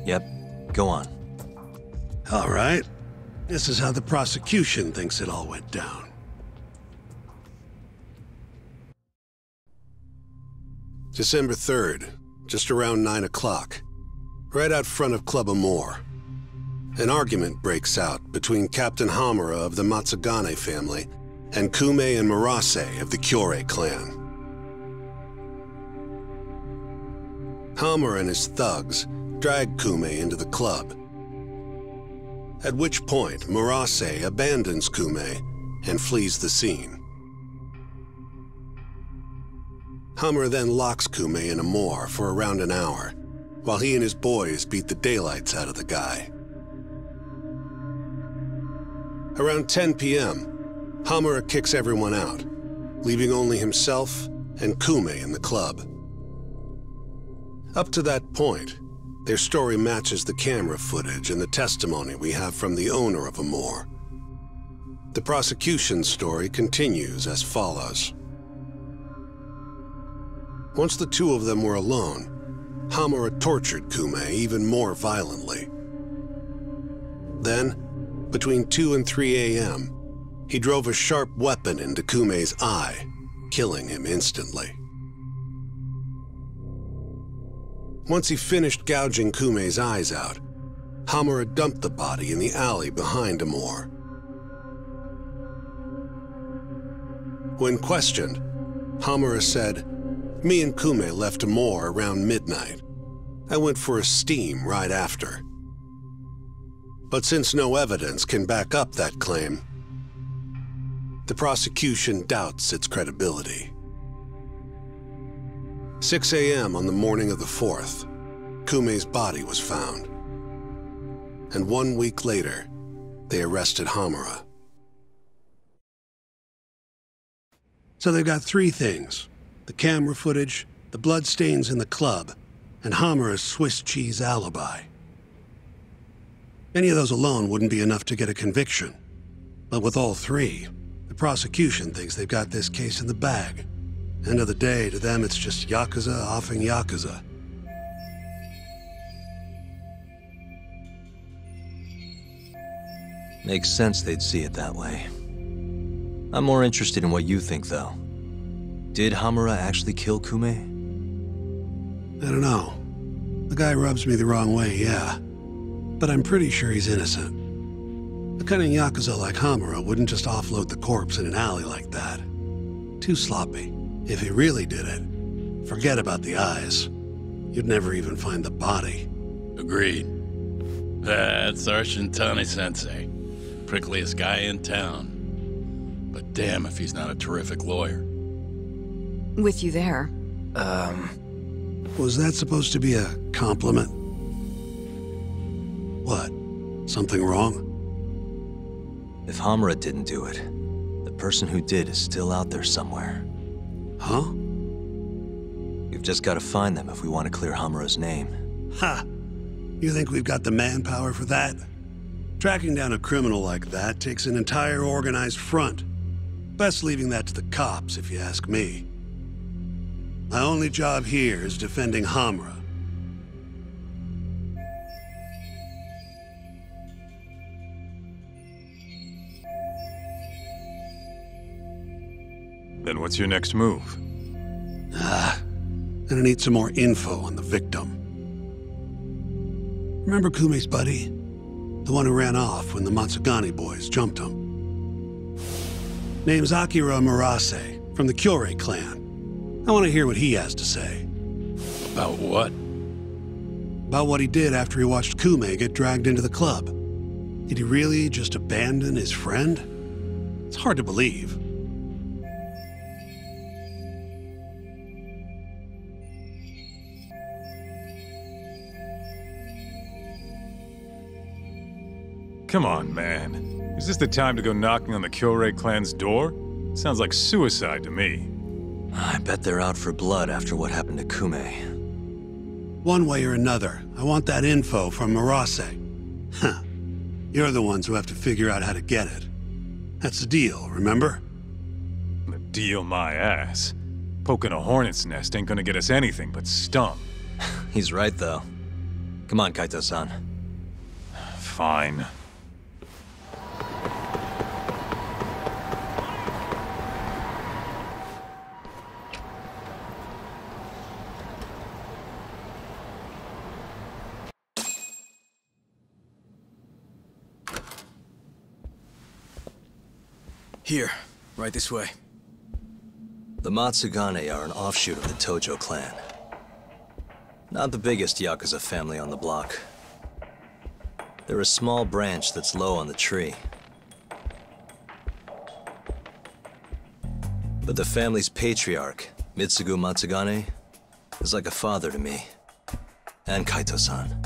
Yep, go on. All right. This is how the prosecution thinks it all went down. December 3rd, just around 9 o'clock, right out front of Club Amor. An argument breaks out between Captain Hamura of the Matsugane family and Kume and Murase of the Kyorei clan. Hamura and his thugs drag Kume into the club, at which point Murase abandons Kume and flees the scene. Hamura then locks Kume in Amor for around an hour, while he and his boys beat the daylights out of the guy. Around 10 p.m., Hamura kicks everyone out, leaving only himself and Kume in the club. Up to that point, their story matches the camera footage and the testimony we have from the owner of Amor. The prosecution's story continues as follows. Once the 2 of them were alone, Hamura tortured Kume even more violently. Then, between 2 and 3 a.m., he drove a sharp weapon into Kume's eye, killing him instantly. Once he finished gouging Kume's eyes out, Hamura dumped the body in the alley behind Amor. When questioned, Hamura said, "Me and Kume left Amor around midnight. I went for a steam right after." But since no evidence can back up that claim, the prosecution doubts its credibility. 6 a.m. on the morning of the 4th, Kume's body was found. And 1 week later, they arrested Hamura. So they've got 3 things: the camera footage, the bloodstains in the club, and Hamura's Swiss cheese alibi. Any of those alone wouldn't be enough to get a conviction. But with all 3, the prosecution thinks they've got this case in the bag. End of the day, to them it's just Yakuza offing Yakuza. Makes sense they'd see it that way. I'm more interested in what you think, though. Did Hamura actually kill Kume? I don't know. The guy rubs me the wrong way, yeah. But I'm pretty sure he's innocent. A cunning Yakuza like Hamura wouldn't just offload the corpse in an alley like that. Too sloppy. If he really did it, forget about the eyes. You'd never even find the body. Agreed. That's our Shintani-sensei. Prickliest guy in town. But damn if he's not a terrific lawyer. With you there. Was that supposed to be a compliment? What? Something wrong? If Hamura didn't do it, the person who did is still out there somewhere. Huh? We've just got to find them if we want to clear Hamura's name. Ha! You think we've got the manpower for that? Tracking down a criminal like that takes an entire organized front. Best leaving that to the cops, if you ask me. My only job here is defending Hamura. Then what's your next move? Gonna need some more info on the victim. Remember Kume's buddy? The one who ran off when the Matsugane boys jumped him. Name's Akira Murase, from the Kyorei clan. I want to hear what he has to say. About what? About what he did after he watched Kume get dragged into the club. Did he really just abandon his friend? It's hard to believe. Come on, man. Is this the time to go knocking on the Kyorei clan's door? Sounds like suicide to me. I bet they're out for blood after what happened to Kume. One way or another, I want that info from Murase. Huh. You're the ones who have to figure out how to get it. That's the deal, remember? The deal my ass. Poking a hornet's nest ain't gonna get us anything but stung. He's right, though. Come on, Kaito-san. Fine. Here, right this way. The Matsugane are an offshoot of the Tojo clan. Not the biggest Yakuza family on the block. They're a small branch that's low on the tree. But the family's patriarch, Mitsugu Matsugane, is like a father to me. And Kaito-san.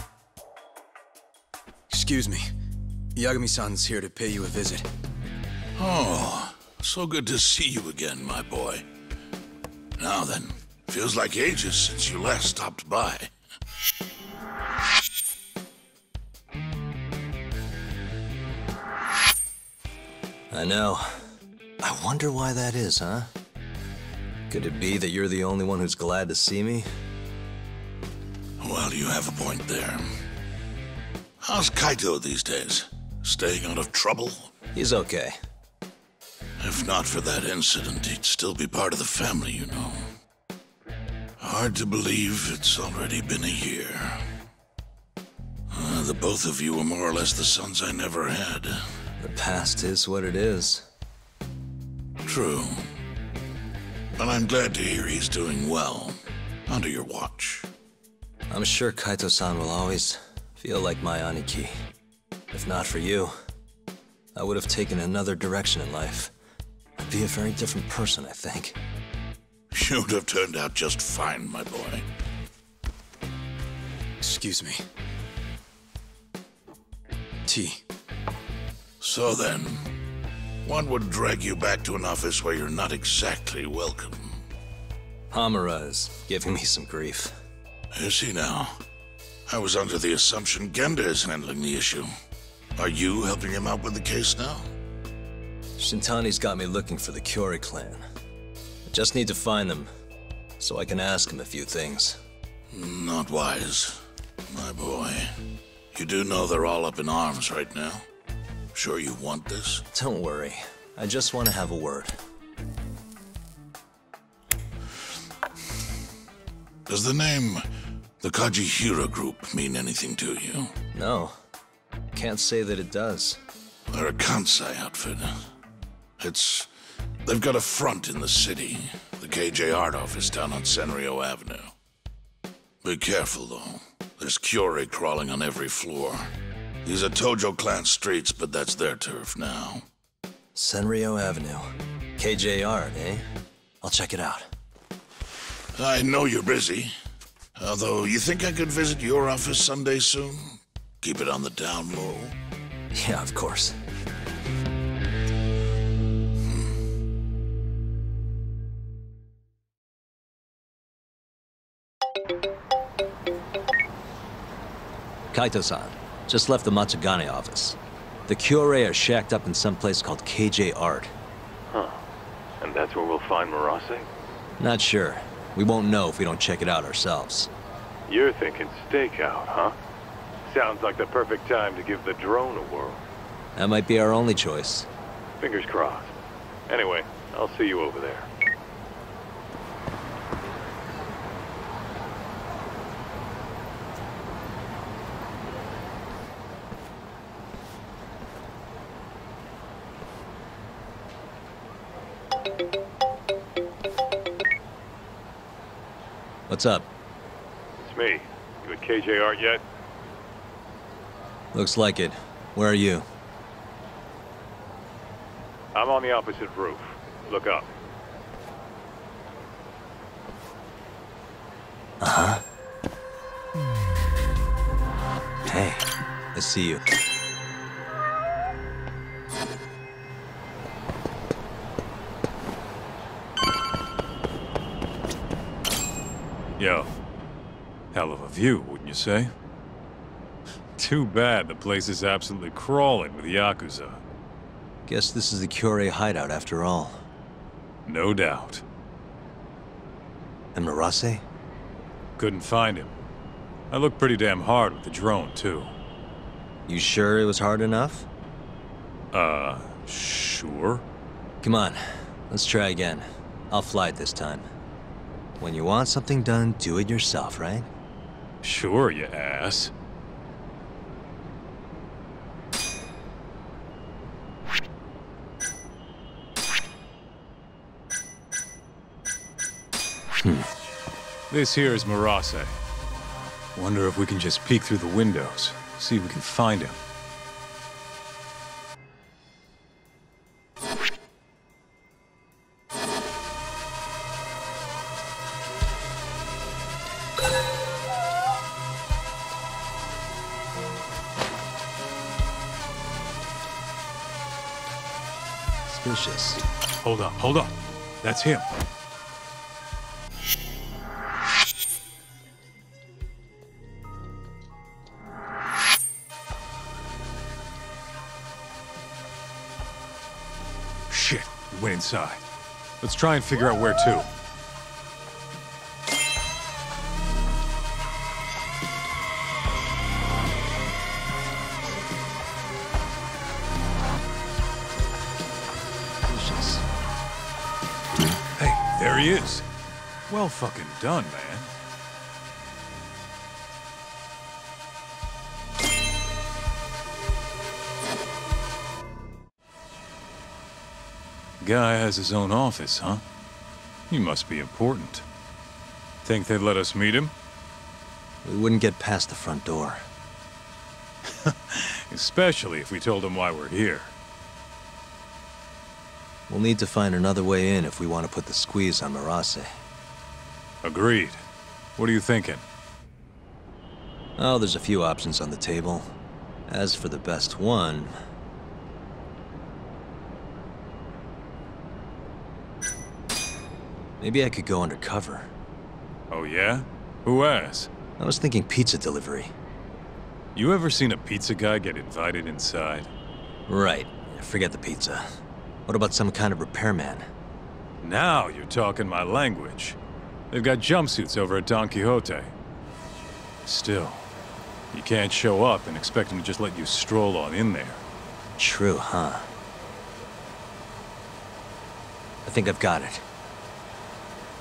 Excuse me. Yagami-san's here to pay you a visit. Oh, so good to see you again, my boy. Now then, feels like ages since you last stopped by. I know. I wonder why that is, huh? Could it be that you're the only one who's glad to see me? Well, you have a point there. How's Kaito these days? Staying out of trouble? He's okay. If not for that incident, he'd still be part of the family, you know. Hard to believe it's already been a year. The both of you were more or less the sons I never had. The past is what it is. True. But I'm glad to hear he's doing well, under your watch. I'm sure Kaito-san will always feel like my Aniki. If not for you, I would have taken another direction in life. I'd be a very different person, I think. You'd have turned out just fine, my boy. Excuse me. Tea. So then, what would drag you back to an office where you're not exactly welcome? Hamura is giving me some grief. Is he now? I was under the assumption Genda is handling the issue. Are you helping him out with the case now? Shintani's got me looking for the Kyorei clan. I just need to find them, so I can ask him a few things. Not wise, my boy. You do know they're all up in arms right now? Sure you want this? Don't worry. I just want to have a word. Does the name the Kajihira Group mean anything to you? No. Can't say that it does. They're a Kansai outfit. They've got a front in the city. The KJ Art office down on Senryo Avenue. Be careful, though. There's Kyorei crawling on every floor. These are Tojo clan streets, but that's their turf now. Senryo Avenue. KJ Art, eh? I'll check it out. I know you're busy. Although, you think I could visit your office someday soon? Keep it on the down low? Yeah, of course. Kaito-san, just left the Matsugane office. The Kyorei are shacked up in some place called KJ Art. Huh. And that's where we'll find Murase? Not sure. We won't know if we don't check it out ourselves. You're thinking stakeout, huh? Sounds like the perfect time to give the drone a whirl. That might be our only choice. Fingers crossed. Anyway, I'll see you over there. What's up? It's me. You at KJ Art yet? Looks like it. Where are you? I'm on the opposite roof. Look up. Uh-huh. Hey, I see you. Yo. Hell of a view, wouldn't you say? Too bad the place is absolutely crawling with Yakuza. Guess this is the Kyorei hideout after all. No doubt. And Murase? Couldn't find him. I looked pretty damn hard with the drone, too. You sure it was hard enough? Sure. Come on, let's try again. I'll fly it this time. When you want something done, do it yourself, right? Sure, you ass. This here is Murase. Wonder if we can just peek through the windows, see if we can find him. Suspicious. Hold up. That's him. Shit, he went inside. Let's try and figure out where to. Hey, there he is. Well fucking done, man. Guy has his own office, huh? He must be important. Think they'd let us meet him? We wouldn't get past the front door. Especially if we told him why we're here. We'll need to find another way in if we want to put the squeeze on Murase. Agreed. What are you thinking? Oh, there's a few options on the table. As for the best one... maybe I could go undercover. Oh yeah? Who has? I was thinking pizza delivery. You ever seen a pizza guy get invited inside? Right. Forget the pizza. What about some kind of repairman? Now you're talking my language. They've got jumpsuits over at Don Quixote. Still, you can't show up and expect them to just let you stroll on in there. True, huh? I think I've got it.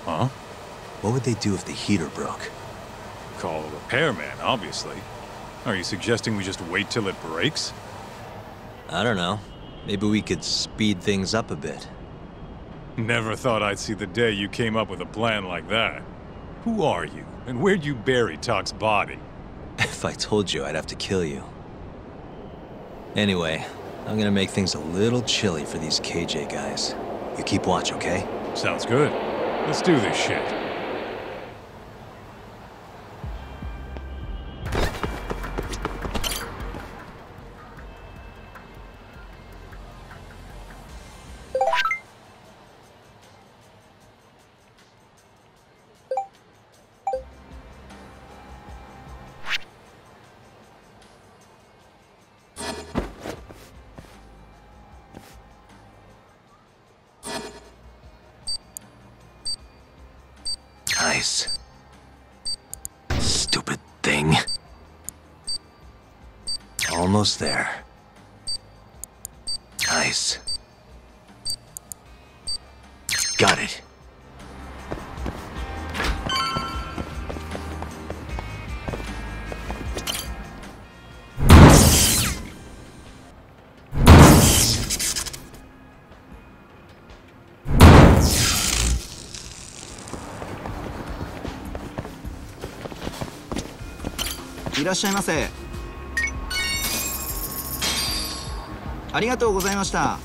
Huh? What would they do if the heater broke? Call a repairman, obviously. Are you suggesting we just wait till it breaks? I don't know. Maybe we could speed things up a bit. Never thought I'd see the day you came up with a plan like that. Who are you, and where'd you bury Talk's body? If I told you, I'd have to kill you. Anyway, I'm gonna make things a little chilly for these KJ guys. You keep watch, okay? Sounds good. Let's do this shit. Nice. Stupid thing. Almost there. Nice. Got it.いらっしゃいませ。ありがとうございました。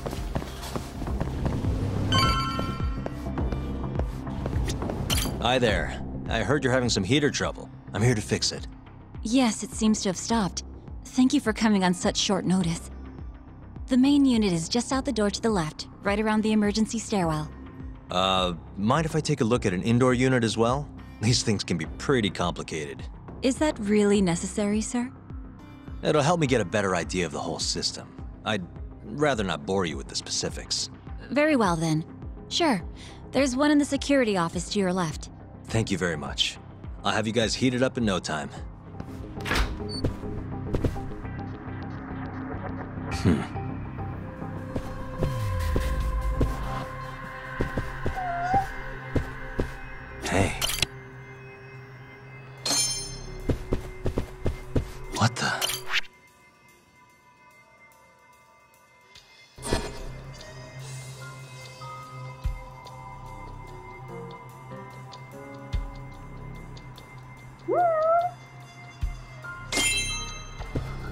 Hi there. I heard you're having some heater trouble. I'm here to fix it. Yes, it seems to have stopped. Thank you for coming on such short notice. The main unit is just out the door to the left, right around the emergency stairwell. Mind if I take a look at an indoor unit as well? These things can be pretty complicated. Is that really necessary, sir? It'll help me get a better idea of the whole system. I'd rather not bore you with the specifics. Very well, then. Sure. There's one in the security office to your left. Thank you very much. I'll have you guys heated up in no time. Hey. What the?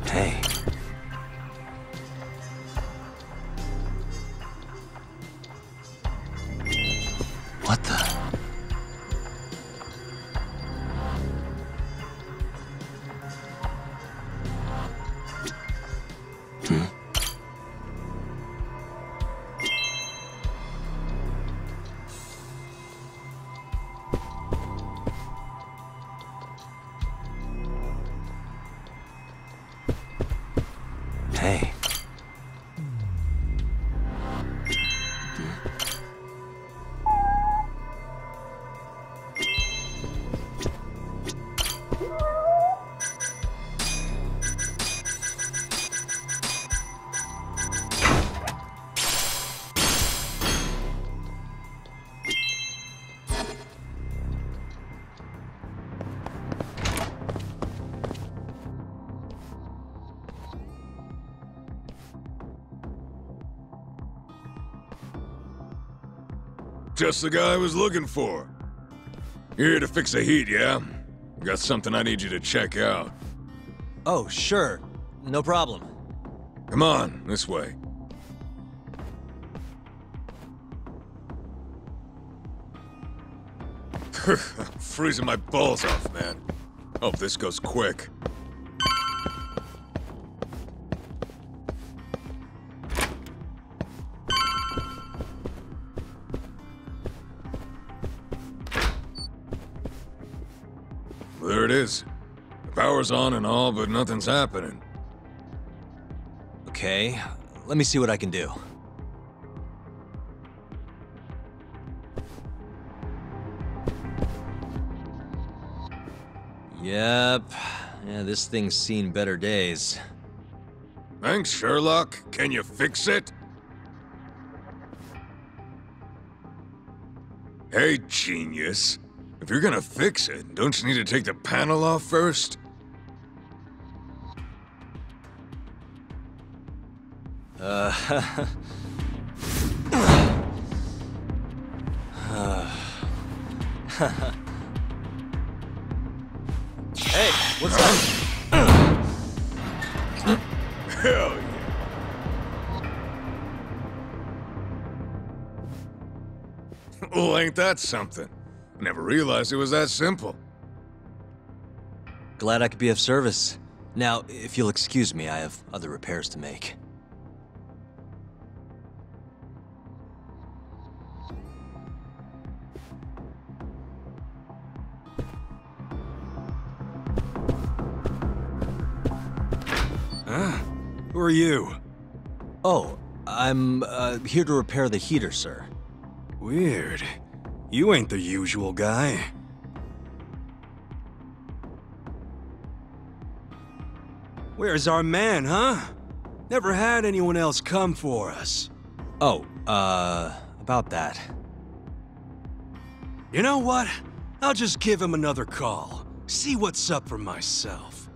Hey. What the? Hey. Just the guy I was looking for. You're here to fix the heat, yeah? Got something I need you to check out. Oh, sure. No problem. Come on, this way. Freezing my balls off, man. Hope this goes quick. There it is. The power's on and all, but nothing's happening. Okay, let me see what I can do. Yep. Yeah, this thing's seen better days. Thanks, Sherlock. Can you fix it? Hey, genius. If you're gonna fix it, don't you need to take the panel off first? Hey, what's up? Hell yeah. Well, ain't that something? Never realized it was that simple. Glad I could be of service. Now, if you'll excuse me, I have other repairs to make. Who are you? Oh, I'm here to repair the heater, sir. Weird. You ain't the usual guy. Where's our man, huh? Never had anyone else come for us. Oh, about that. You know what? I'll just give him another call. See what's up for myself.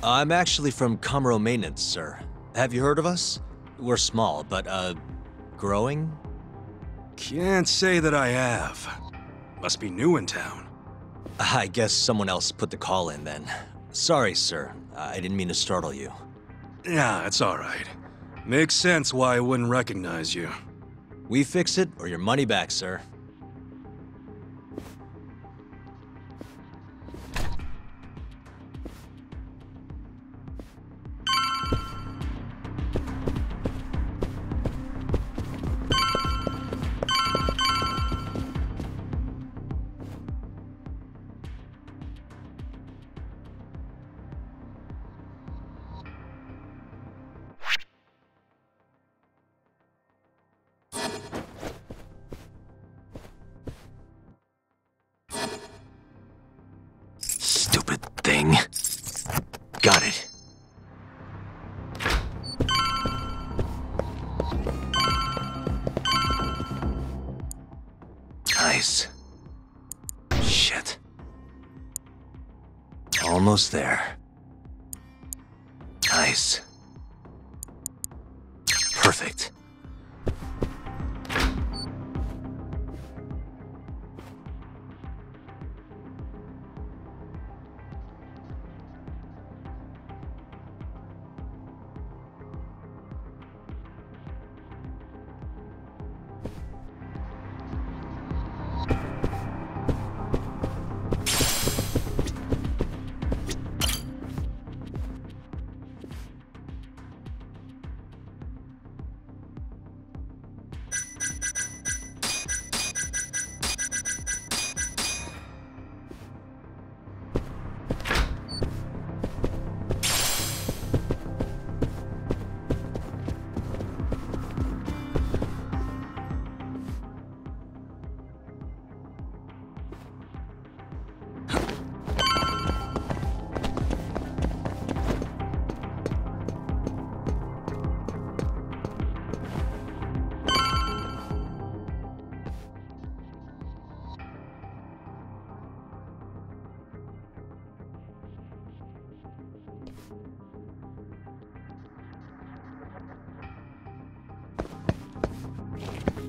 I'm actually from Comro Maintenance, sir. Have you heard of us? We're small, but, growing? Can't say that I have. Must be new in town. I guess someone else put the call in then. Sorry, sir. I didn't mean to startle you. Yeah, it's alright. Makes sense why I wouldn't recognize you. We fix it, or your money back, sir. Stupid thing. Got it. Nice. Shit. Almost there. Nice. Perfect.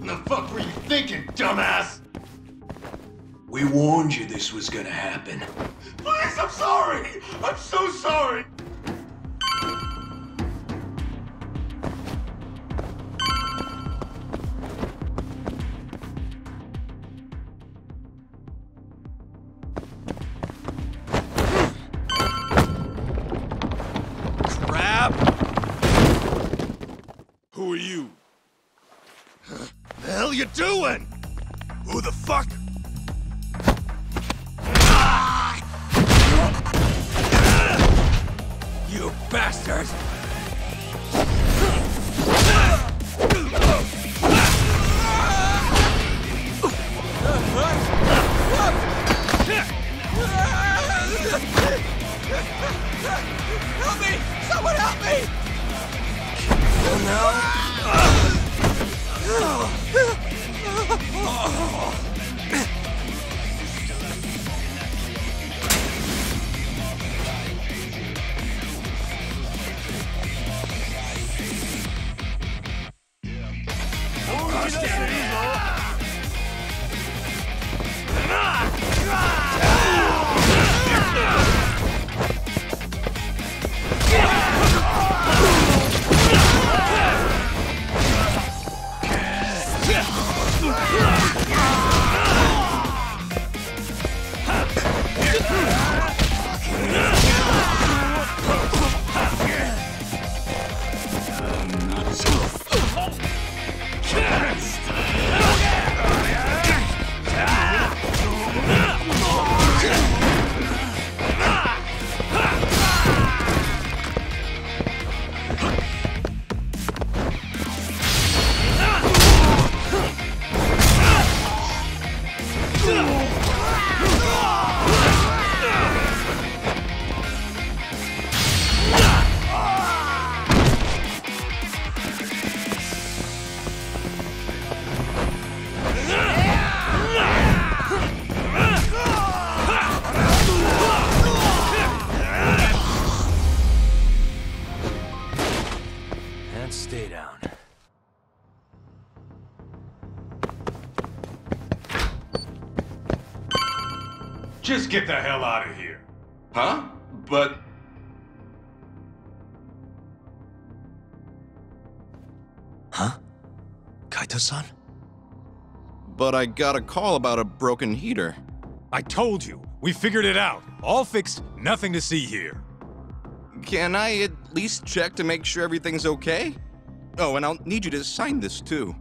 The fuck were you thinking, dumbass? We warned you this was gonna happen. Please, I'm sorry! I'm so sorry! Crap! Who are you? The hell you doing? Who the fuck? You bastard! Help me! Someone help me! Yeah! Stay down. Just get the hell out of here. Huh? But... Huh? Kaito-san? But I got a call about a broken heater. I told you, we figured it out. All fixed, nothing to see here. Can I at least check to make sure everything's okay? Oh, and I'll need you to sign this too.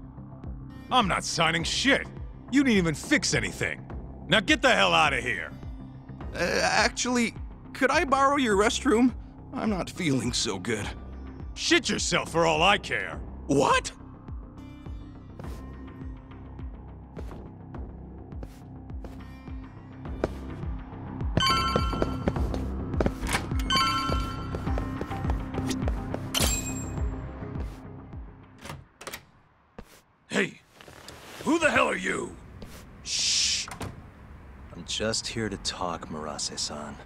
I'm not signing shit. You didn't even fix anything. Now get the hell out of here. Actually, could I borrow your restroom? I'm not feeling so good. Shit yourself for all I care. What? Hey, who the hell are you? Shh. I'm just here to talk, Murase-san.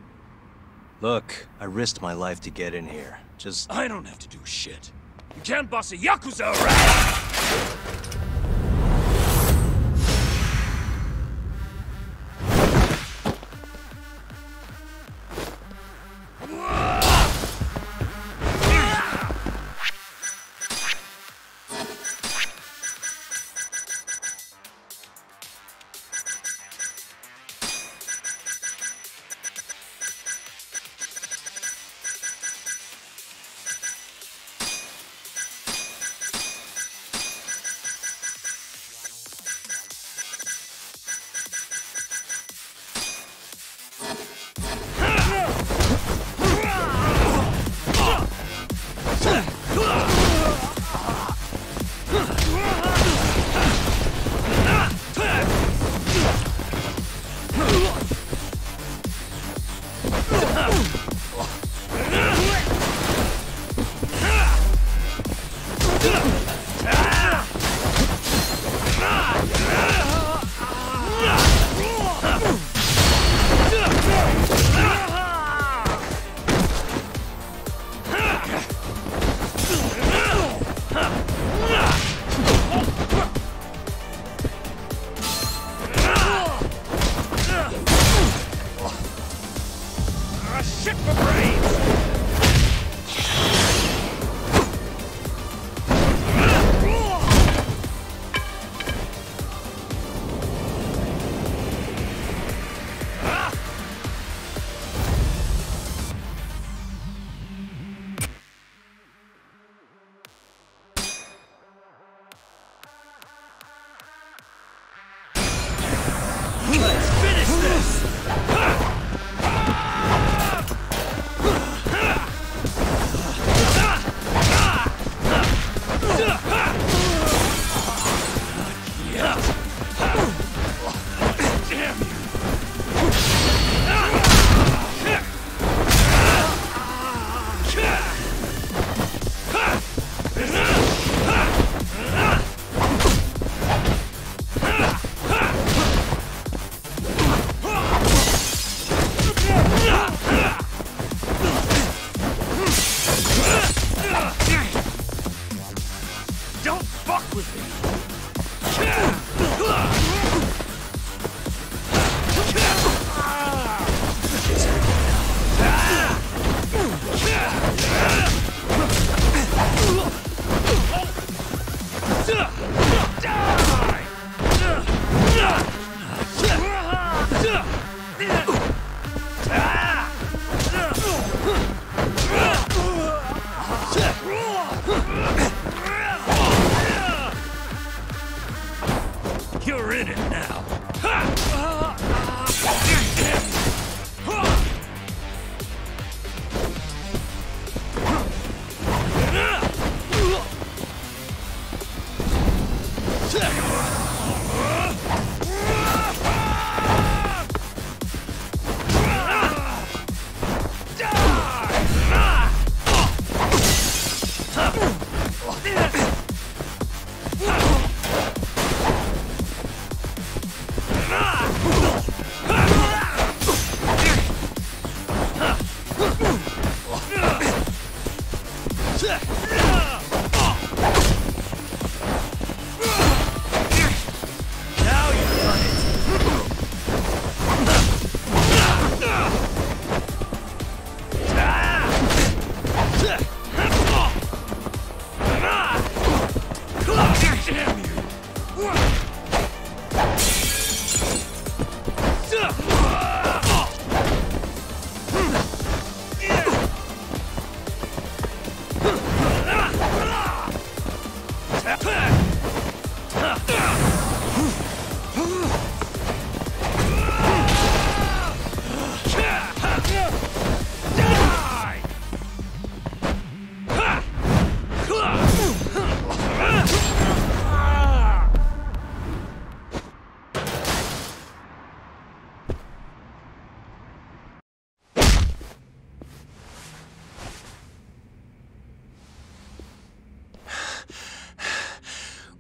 Look, I risked my life to get in here. Just... I don't have to do shit. You can't boss a Yakuza around! You're in it now.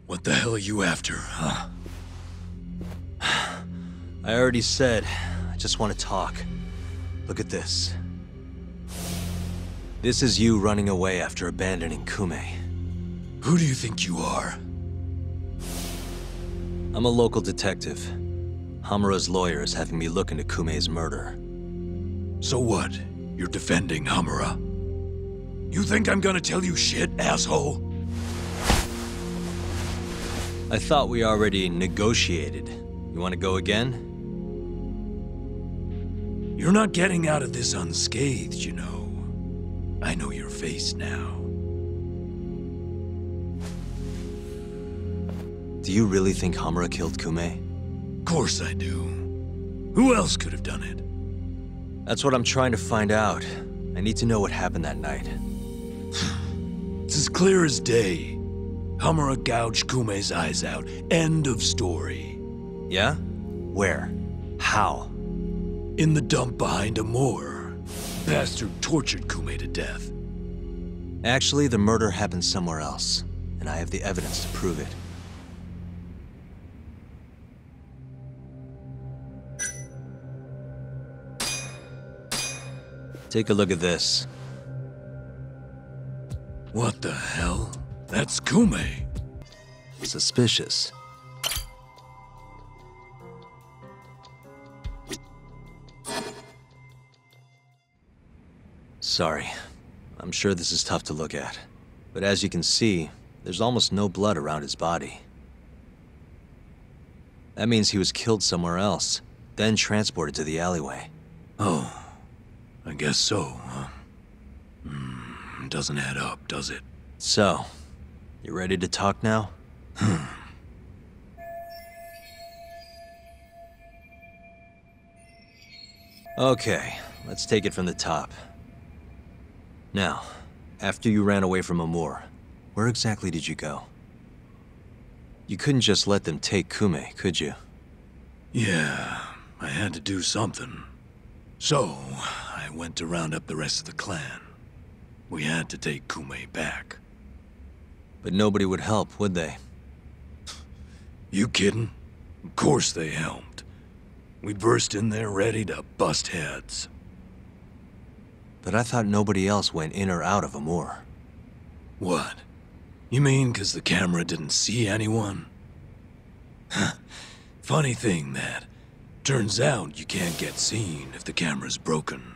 What the hell are you after, huh? I already said, I just want to talk. Look at this. This is you running away after abandoning Kume. Who do you think you are? I'm a local detective. Hamura's lawyer is having me look into Kume's murder. So what? You're defending Hamura? You think I'm gonna tell you shit, asshole? I thought we already negotiated. You want to go again? You're not getting out of this unscathed, you know. I know your face now. Do you really think Hamura killed Kume? Of course I do. Who else could have done it? That's what I'm trying to find out. I need to know what happened that night. It's as clear as day. Hamura gouged Kume's eyes out. End of story. Yeah? Where? How? In the dump behind a moor. Bastard tortured Kume to death. Actually, the murder happened somewhere else, and I have the evidence to prove it. Take a look at this. What the hell? That's Kume. Suspicious. Sorry. I'm sure this is tough to look at. But as you can see, there's almost no blood around his body. That means he was killed somewhere else, then transported to the alleyway. Oh, I guess so, huh? Doesn't add up, does it? So, you ready to talk now? Okay, let's take it from the top. Now, after you ran away from Amur, where exactly did you go? You couldn't just let them take Kume, could you? Yeah, I had to do something. So, I went to round up the rest of the clan. We had to take Kume back. But nobody would help, would they? You kidding? Of course they helped. We burst in there ready to bust heads. But I thought nobody else went in or out of Amur. What? You mean 'cause the camera didn't see anyone? Funny thing, that. Turns out you can't get seen if the camera's broken.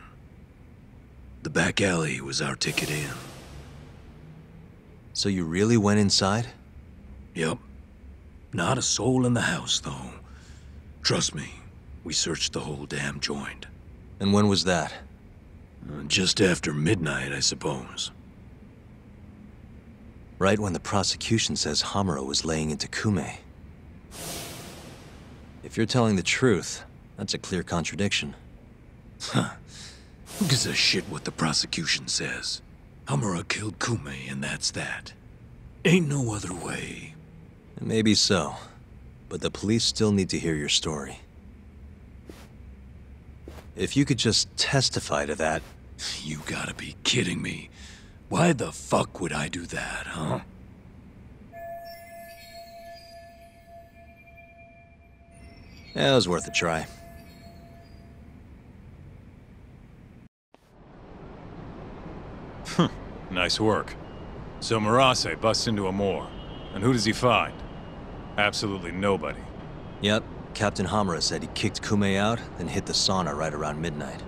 The back alley was our ticket in. So you really went inside? Yep. Not a soul in the house, though. Trust me, we searched the whole damn joint. And when was that? Just after midnight, I suppose. Right when the prosecution says Hamura was laying into Kume. If you're telling the truth, that's a clear contradiction. Huh. Who gives a shit what the prosecution says? Hamura killed Kume, and that's that. Ain't no other way. Maybe so, but the police still need to hear your story. If you could just testify to that... You gotta be kidding me. Why the fuck would I do that, huh? Yeah, it was worth a try. Nice work. So Murase busts into Amur, and who does he find? Absolutely nobody. Yep, Captain Hamura said he kicked Kume out, then hit the sauna right around midnight.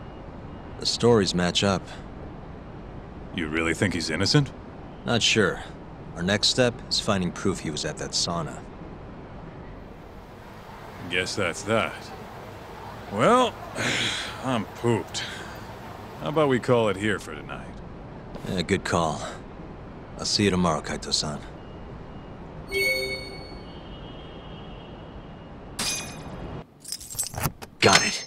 The stories match up. You really think he's innocent? Not sure. Our next step is finding proof he was at that sauna. Guess that's that. Well, I'm pooped. How about we call it here for tonight? Yeah, good call. I'll see you tomorrow, Kaito-san. Got it.